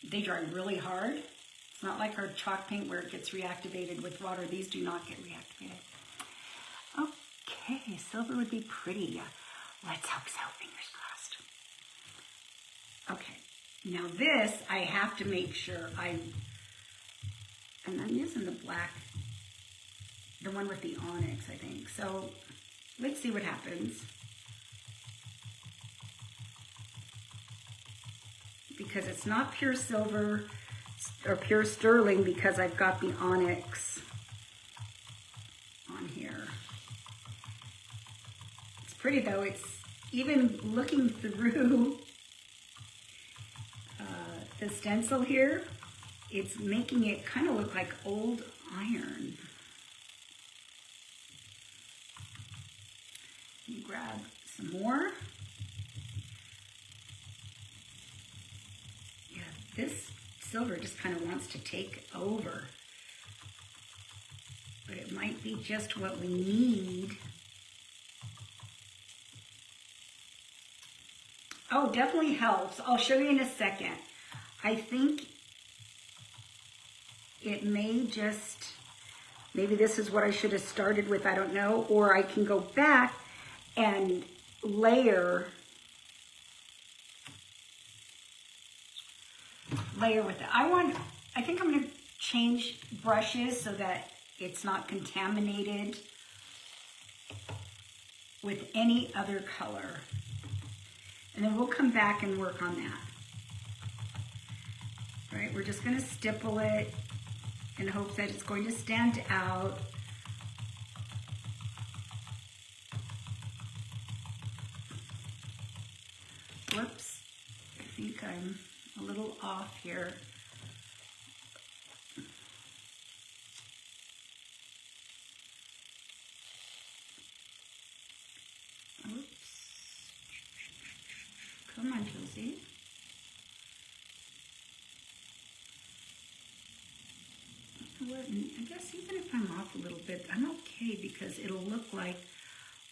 they dry really hard. It's not like our chalk paint where it gets reactivated with water. These do not get reactivated. Okay, silver would be pretty. Let's hope so, fingers crossed. Okay, now this, I have to make sure and I'm using the black, the one with the onyx, I think. So let's see what happens. Because it's not pure silver or pure sterling because I've got the onyx on here. It's pretty though. It's even looking through the stencil here, it's making it kind of look like old iron. Let me grab some more. Yeah, this silver just kind of wants to take over. But it might be just what we need. Oh, definitely helps. I'll show you in a second. I think it may just, maybe this is what I should have started with, I don't know, or I can go back and layer with it. I think I'm gonna change brushes so that it's not contaminated with any other color. And then we'll come back and work on that. All right, we're just gonna stipple it in hopes that it's going to stand out. Whoops, I think I'm a little off here. Come on, Josi. I guess even if I'm off a little bit, I'm okay because it'll look like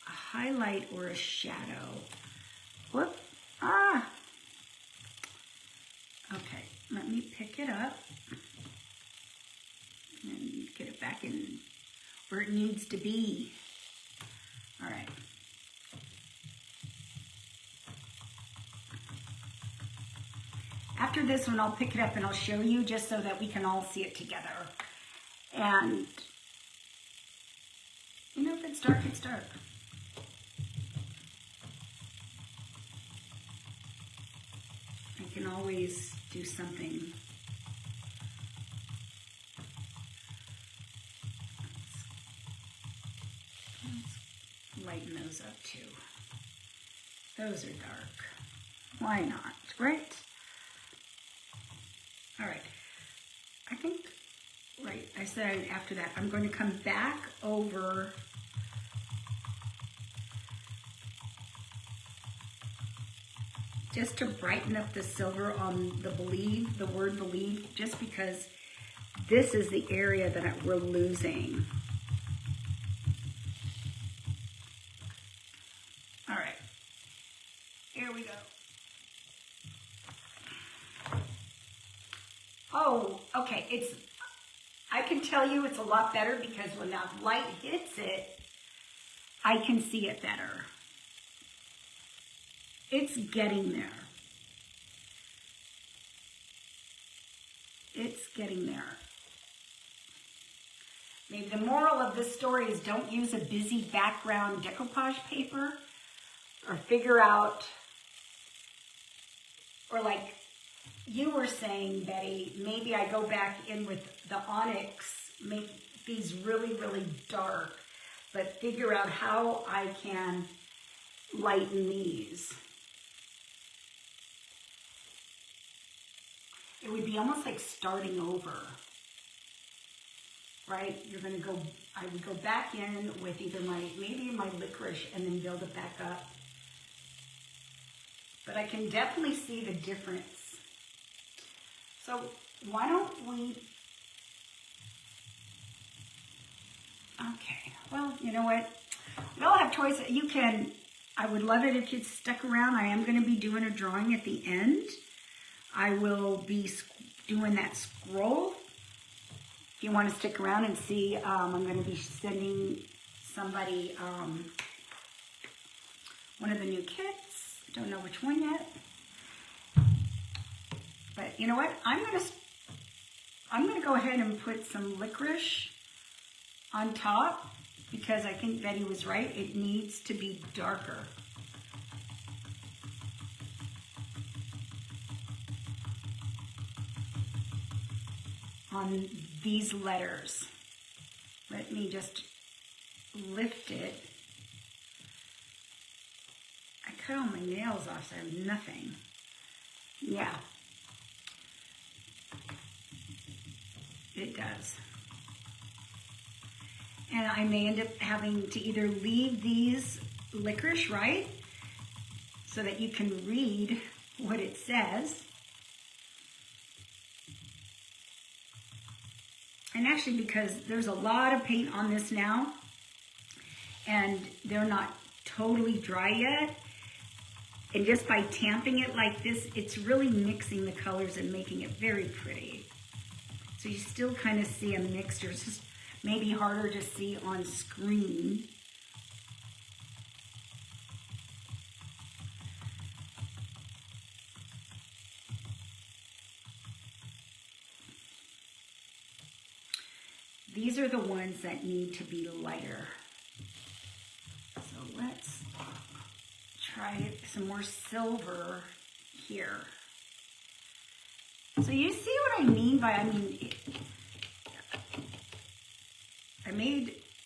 a highlight or a shadow. Whoop. Ah. Okay, let me pick it up and get it back in where it needs to be. All right. After this one, I'll pick it up and I'll show you just so that we can all see it together. And, you know, if it's dark, it's dark. I can always do something. Let's lighten those up too. Those are dark. Why not, right? All right. I think, right, I said after that, I'm going to come back over just to brighten up the silver on the believe, the word believe, just because this is the area that we're losing. All right, here we go. Oh, okay, I can tell you it's a lot better because when that light hits it, I can see it better. It's getting there. It's getting there. Maybe the moral of this story is don't use a busy background decoupage paper, or figure out, or like you were saying, Betty, maybe I go back in with the onyx, make these really, really dark, but figure out how I can lighten these. It would be almost like starting over, right? You're gonna go, I would go back in with either maybe my licorice and then build it back up. But I can definitely see the difference. So why don't we, okay, well, you know what? We all have choices. You can, I would love it if you stuck around. I am gonna be doing a drawing at the end. I will be doing that scroll. If you want to stick around and see, I'm going to be sending somebody one of the new kits. Don't know which one yet. But you know what? I'm going to go ahead and put some licorice on top because I think Betty was right. It needs to be darker. On these letters. Let me just lift it. I cut all my nails off, so I have nothing. Yeah. It does. And I may end up having to either leave these licorice, right? So that you can read what it says. And actually, because there's a lot of paint on this now, and they're not totally dry yet, and just by tamping it like this, it's really mixing the colors and making it very pretty. So you still kind of see a mixture. It's just maybe harder to see on screen. These are the ones that need to be lighter. So let's try some more silver here. So you see what I mean by,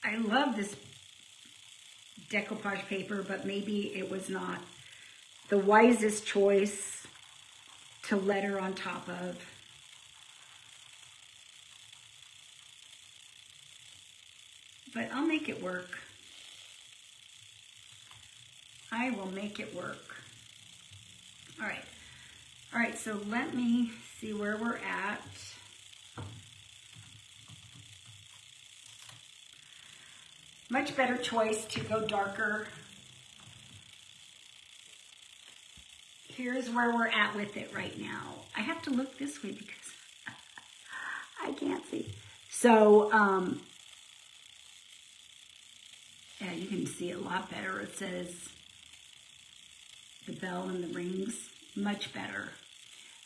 I love this decoupage paper, but maybe it was not the wisest choice to letter on top of. But I'll make it work. I will make it work. All right, so let me see where we're at. Much better choice to go darker. Here's where we're at with it right now. I have to look this way because I can't see. So, yeah, you can see it a lot better. It says the bell and the rings, much better.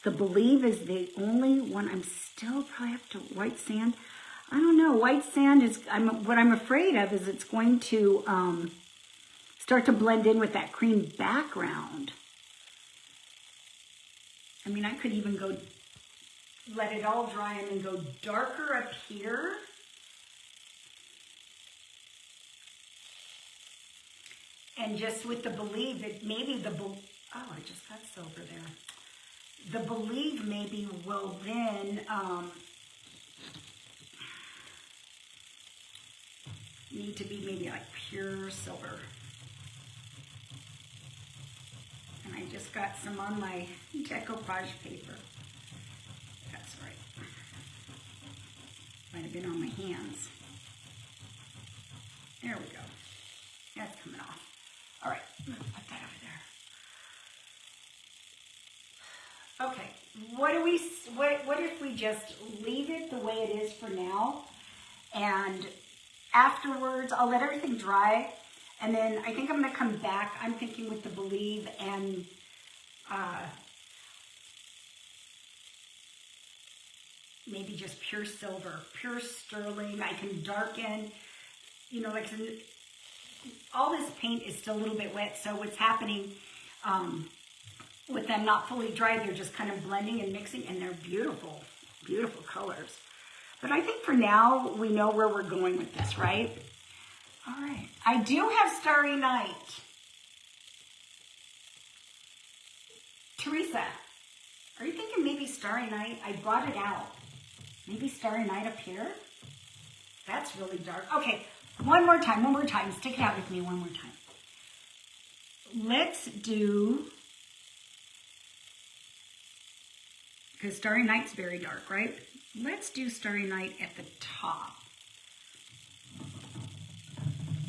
The Believe is the only one. I'm still probably have to white sand. I don't know. White sand is, what I'm afraid of is it's going to start to blend in with that cream background. I mean, I could even go, let it all dry and then go darker up here. And just with the Believe, it maybe oh, I just got silver there. The Believe maybe will then need to be maybe like pure silver. And I just got some on my decoupage paper. That's right. Might have been on my hands. There we go. That's coming off. All right, I'm gonna put that over there. Okay, what if we just leave it the way it is for now, and afterwards I'll let everything dry, and then I think I'm gonna come back. I'm thinking with the Believe and maybe just pure silver, pure sterling. I can darken, you know, like all this paint is still a little bit wet, so what's happening with them not fully dry, they're just kind of blending and mixing, and they're beautiful, beautiful colors. But I think for now, we know where we're going with this, right? All right. I do have Starry Night. Teresa, are you thinking maybe Starry Night? I brought it out. Maybe Starry Night up here? That's really dark. Okay. One more time. Stick it out with me one more time. Let's do, because Starry Night's very dark, right? Let's do Starry Night at the top.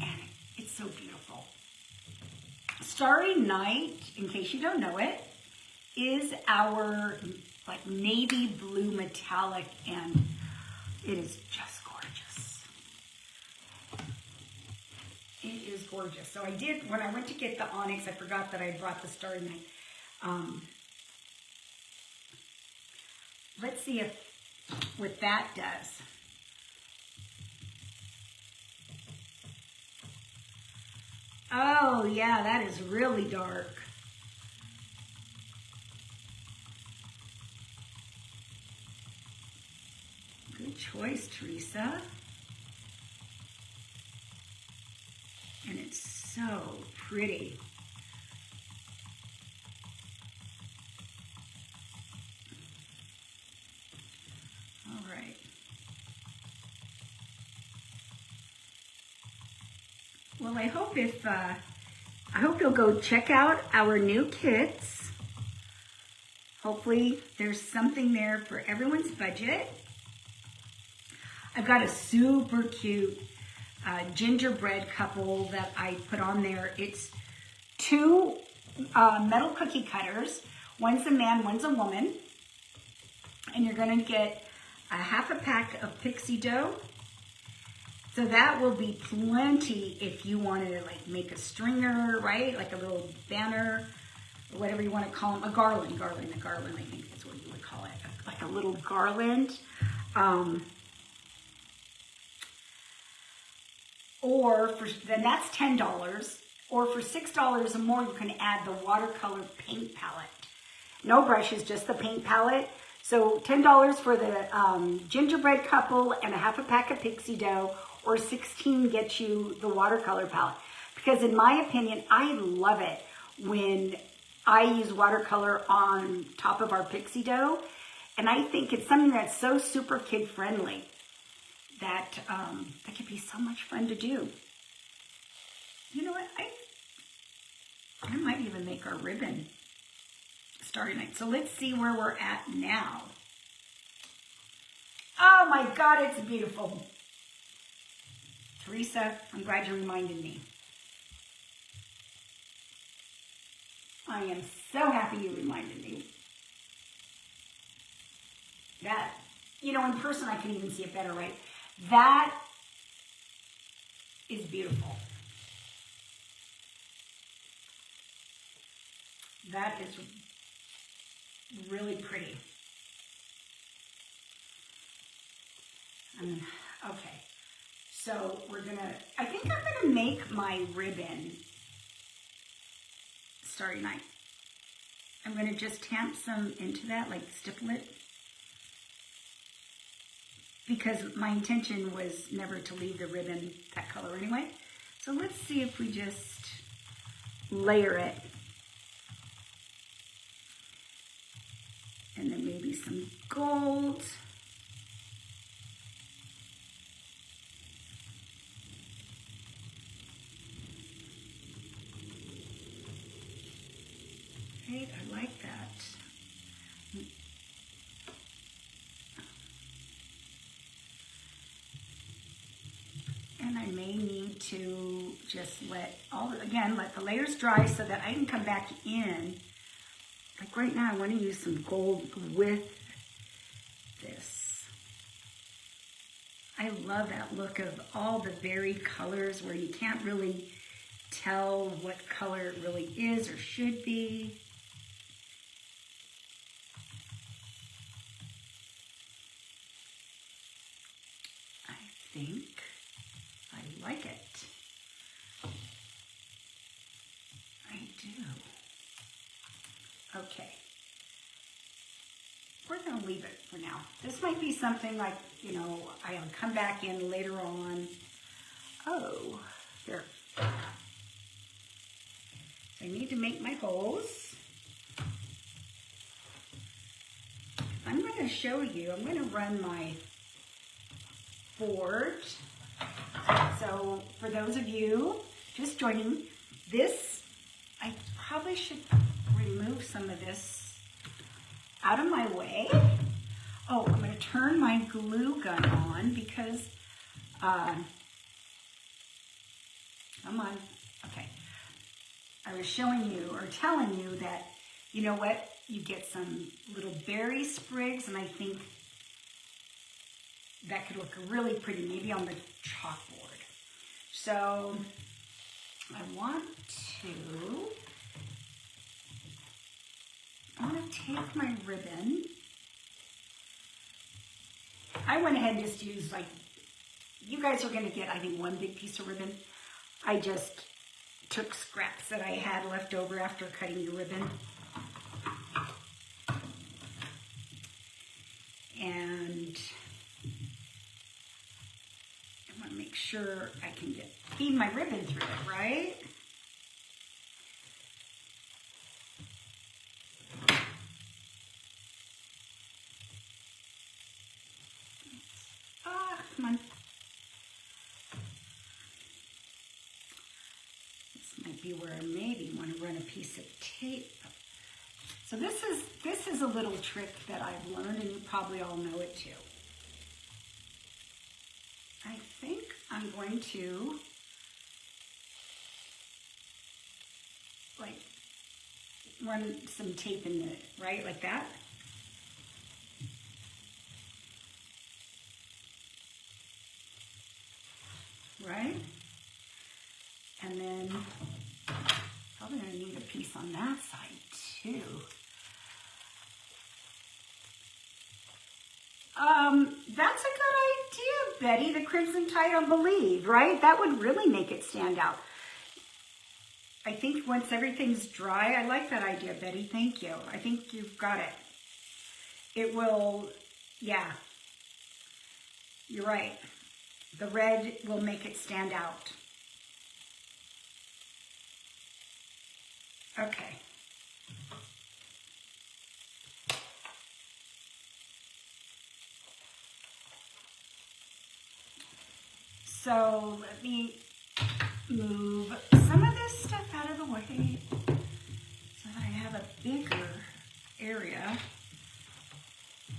And it's so beautiful. Starry Night, in case you don't know it, is our like navy blue metallic, and it is just It is gorgeous. So I did, when I went to get the onyx, I forgot that I brought the Starry Night. Let's see what that does. Oh yeah, that is really dark. Good choice, Teresa. And it's so pretty. All right. Well, I hope you'll go check out our new kits. Hopefully there's something there for everyone's budget. I've got a super cute gingerbread couple that I put on there. It's two metal cookie cutters. One's a man, one's a woman. And you're gonna get a half a pack of pixie dough. So that will be plenty if you want to like make a stringer, right? Like a little banner, or whatever you want to call them. A garland, I think that's what you would call it. Like a little garland. Then that's $10, or for $6 or more, you can add the watercolor paint palette. No brushes, just the paint palette. So $10 for the gingerbread couple and a half a pack of pixie dough, or $16 gets you the watercolor palette. Because in my opinion, I love it when I use watercolor on top of our pixie dough. And I think it's something that's so super kid friendly that that could be so much fun to do. You know what? I might even make our ribbon Starry Night. So let's see where we're at now. Oh my God, it's beautiful. Teresa, I'm glad you reminded me. I am so happy you reminded me. That, you know, in person I can even see it better, right? That is beautiful. That is really pretty. Okay, so we're gonna, I think I'm gonna make my ribbon Starry Night. I'm gonna just tamp some into that, like stipple it. Because my intention was never to leave the ribbon that color anyway. So let's see if we just layer it. And then maybe some gold. Right, I like that. And I may need to just let the layers dry so that I can come back in. Like right now, I want to use some gold with this. I love that look of all the varied colors where you can't really tell what color it really is or should be. I think I like it. I do. Okay. We're going to leave it for now. This might be something like, you know, I'll come back in later on. Oh, here. I need to make my holes. I'm going to show you, I'm going to run my board. So for those of you just joining, this, I probably should remove some of this out of my way. Oh, I'm going to turn my glue gun on because, come on, okay. I was showing you or telling you that, you know what, you get some little berry sprigs, and I think that could look really pretty, maybe on the chalkboard. So I want to take my ribbon. I went ahead and just used, like, you guys are going to get, I think, one big piece of ribbon. I just took scraps that I had left over after cutting the ribbon. And I want to make sure I can feed my ribbon through it, right? Come on. This might be where I maybe want to run a piece of tape. So this is a little trick that I've learned, and you probably all know it too. I think I'm going to like run some tape in it, right? Like that. Right? And then probably gonna need a piece on that side too. That's a good idea, Betty, the Crimson Tide on Believe, right? That would really make it stand out. I think once everything's dry, I like that idea, Betty, thank you. I think you've got it. It will, yeah, you're right. The red will make it stand out. Okay. So let me move some of this stuff out of the way so that I have a bigger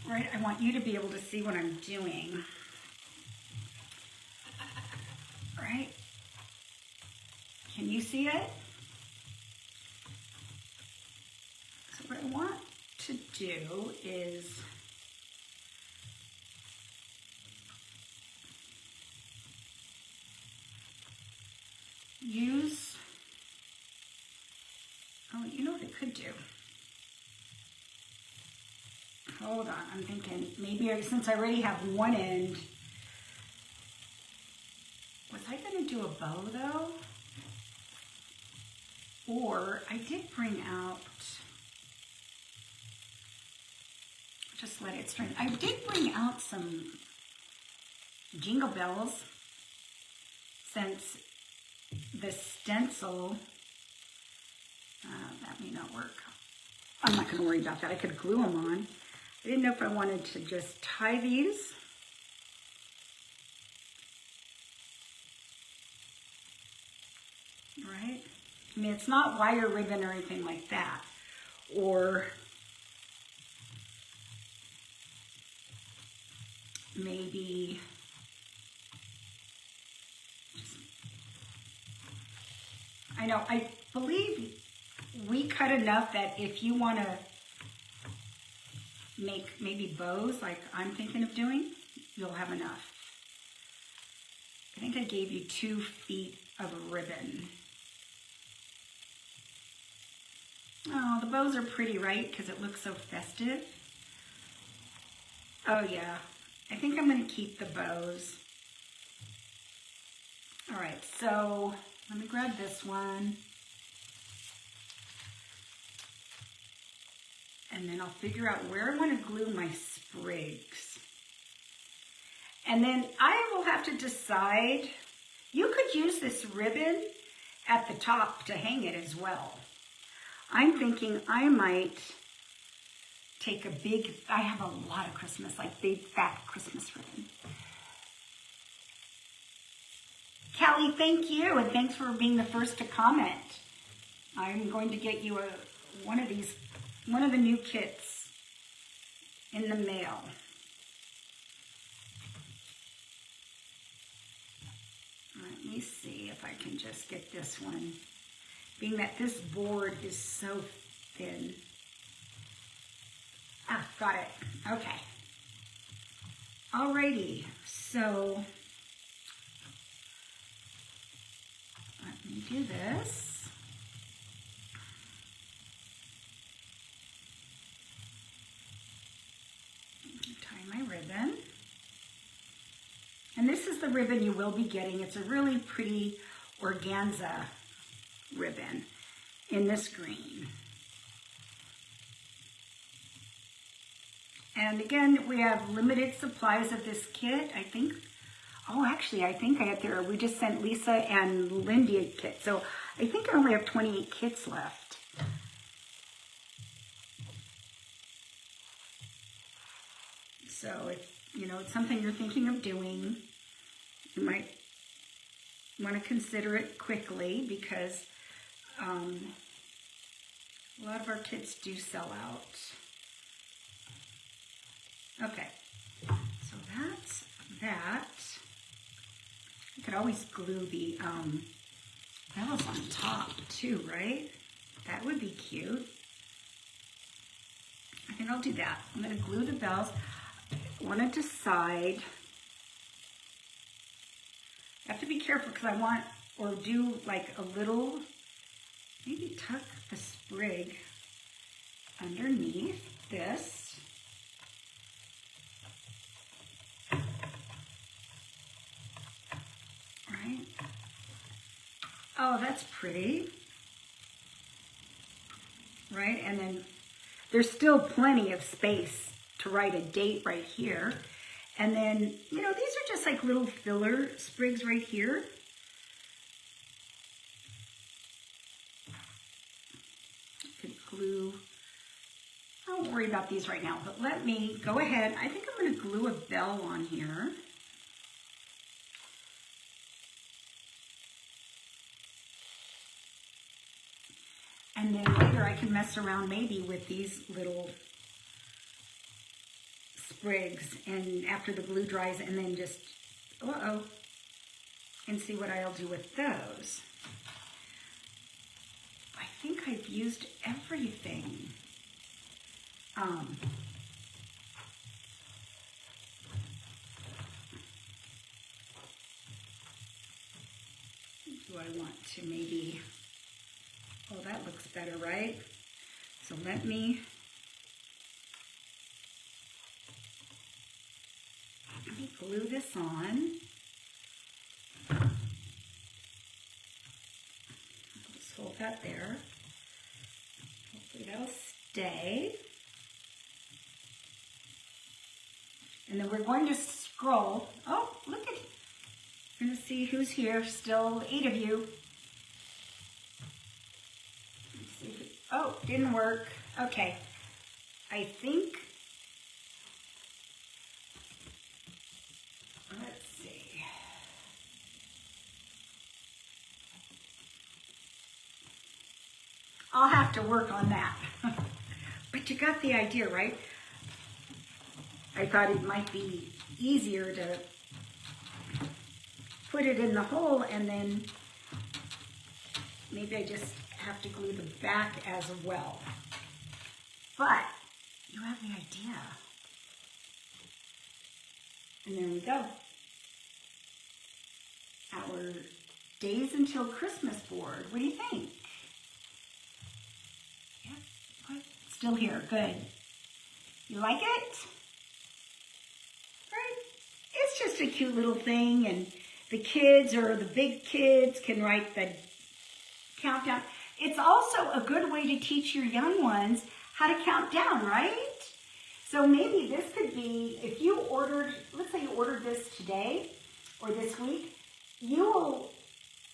right? I want you to be able to see what I'm doing, right? Can you see it? So what I want to do is use, oh, you know what I could do? Hold on, I'm thinking maybe since I already have one end, was I gonna do a bow though? Or I did bring out, just let it string. I did bring out some jingle bells since the stencil, that may not work. I'm not gonna worry about that. I could glue them on. I didn't know if I wanted to just tie these. Right? I mean, it's not wire ribbon or anything like that. Or maybe I know, I believe we cut enough that if you want to make maybe bows like I'm thinking of doing, you'll have enough. I think I gave you 2 feet of ribbon. Oh, the bows are pretty, right? Because it looks so festive. Oh yeah, I think I'm going to keep the bows. All right, so let me grab this one. And then I'll figure out where I want to glue my sprigs. And then I will have to decide, you could use this ribbon at the top to hang it as well. I'm thinking I might take a big, I have a lot of Christmas, like big fat Christmas ribbon. Callie, thank you, and thanks for being the first to comment. I'm going to get you one of the new kits in the mail. Let me see if I can just get this one, being that this board is so thin. Ah, got it. Okay. Alrighty, so let me do this. Tie my ribbon. And this is the ribbon you will be getting. It's a really pretty organza ribbon in this green. And again, we have limited supplies of this kit. I think, oh, actually, I think we just sent Lisa and Lindy a kit. So I think I only have 28 kits left. So if, you know, it's something you're thinking of doing, you might want to consider it quickly because a lot of our kits do sell out. Okay, so that's that. You could always glue the bells on top too, right? That would be cute. I think I'll do that. I'm going to glue the bells. I want to decide. I have to be careful because I want, or do like a little, maybe tuck the sprig underneath this. Right? Oh, that's pretty. Right? And then there's still plenty of space to write a date right here. And then, you know, these are just like little filler sprigs right here. I could glue, I won't worry about these right now, but let me go ahead. I think I'm going to glue a bell on here. And then later I can mess around maybe with these little sprigs, and after the glue dries, and then just, and see what I'll do with those. I think I've used everything. Do I want to maybe, that looks better, right? So let me glue this on. Just hold that there. Hopefully that'll stay. And then we're going to scroll. Oh, look at, we're going to see who's here. Still 8 of you. Let's see if it, didn't work. Okay. I think, let's see. I'll have to work on that. But you got the idea, right? I thought it might be easier to put it in the hole, and then maybe I just have to glue the back as well. But you have the idea. And there we go. Our Days Until Christmas board. What do you think? Yeah, still here. Good. You like it? Right? It's just a cute little thing, and the kids or the big kids can write the countdown. It's also a good way to teach your young ones how to count down, right? So maybe this could be, if you ordered, let's say you ordered this today or this week, you will,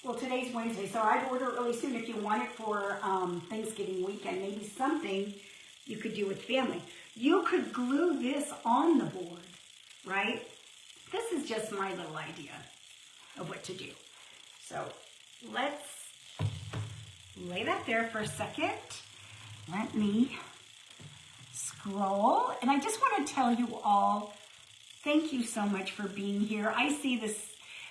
well, today's Wednesday, so I'd order really soon if you want it for Thanksgiving weekend, maybe something you could do with family. You could glue this on the board, right? This is just my little idea of what to do. So let's lay that there for a second. Let me scroll. And I just want to tell you all, thank you so much for being here. I see this,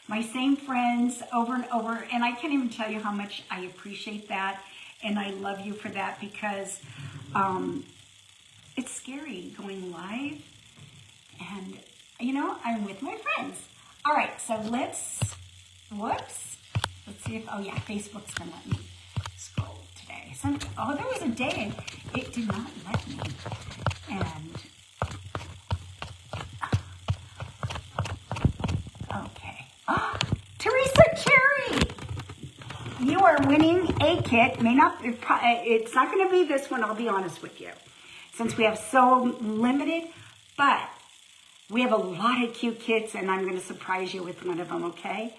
my same friends over and over, and I can't even tell you how much I appreciate that. And I love you for that, because it's scary going live. And, you know, I'm with my friends. All right, so let's see if, Facebook's going to let me scroll today. There was a day it did not let me. And, okay. Teresa Cherry, you are winning a kit. It's not going to be this one, I'll be honest with you, since we have so limited, but we have a lot of cute kits, and I'm going to surprise you with one of them, okay?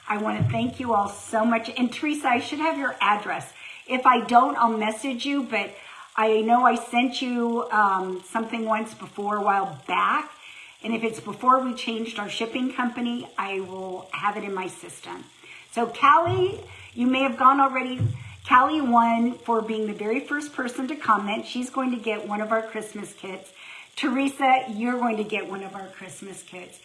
I want to thank you all so much. And Teresa, I should have your address. If I don't, I'll message you, but I know I sent you something once before, a while back. And if it's before we changed our shipping company, I will have it in my system. So Callie, you may have gone already. Callie won for being the very first person to comment. She's going to get one of our Christmas kits. Teresa, you're going to get one of our Christmas kits.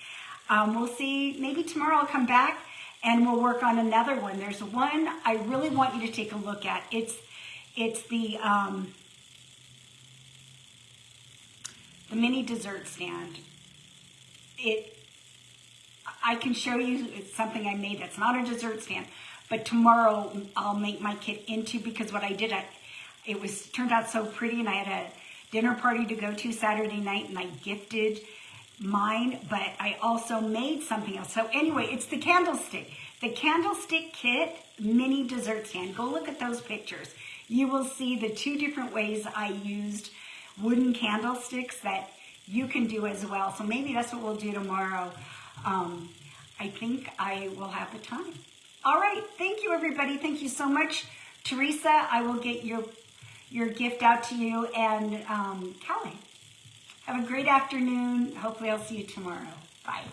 We'll see, maybe tomorrow I'll come back and we'll work on another one. There's one I really want you to take a look at. It's the mini dessert stand. I can show you, it's something I made that's not a dessert stand, but tomorrow I'll make my kit into, because what I did, it turned out so pretty, and I had a dinner party to go to Saturday night, and I gifted mine, but I also made something else. So anyway, it's the candlestick kit mini dessert stand. Go look at those pictures. You will see the 2 different ways I used wooden candlesticks that you can do as well. So maybe that's what we'll do tomorrow. I think I will have the time. All right, thank you everybody. Thank you so much. Teresa, I will get your gift out to you, and Callie, have a great afternoon. Hopefully I'll see you tomorrow. Bye.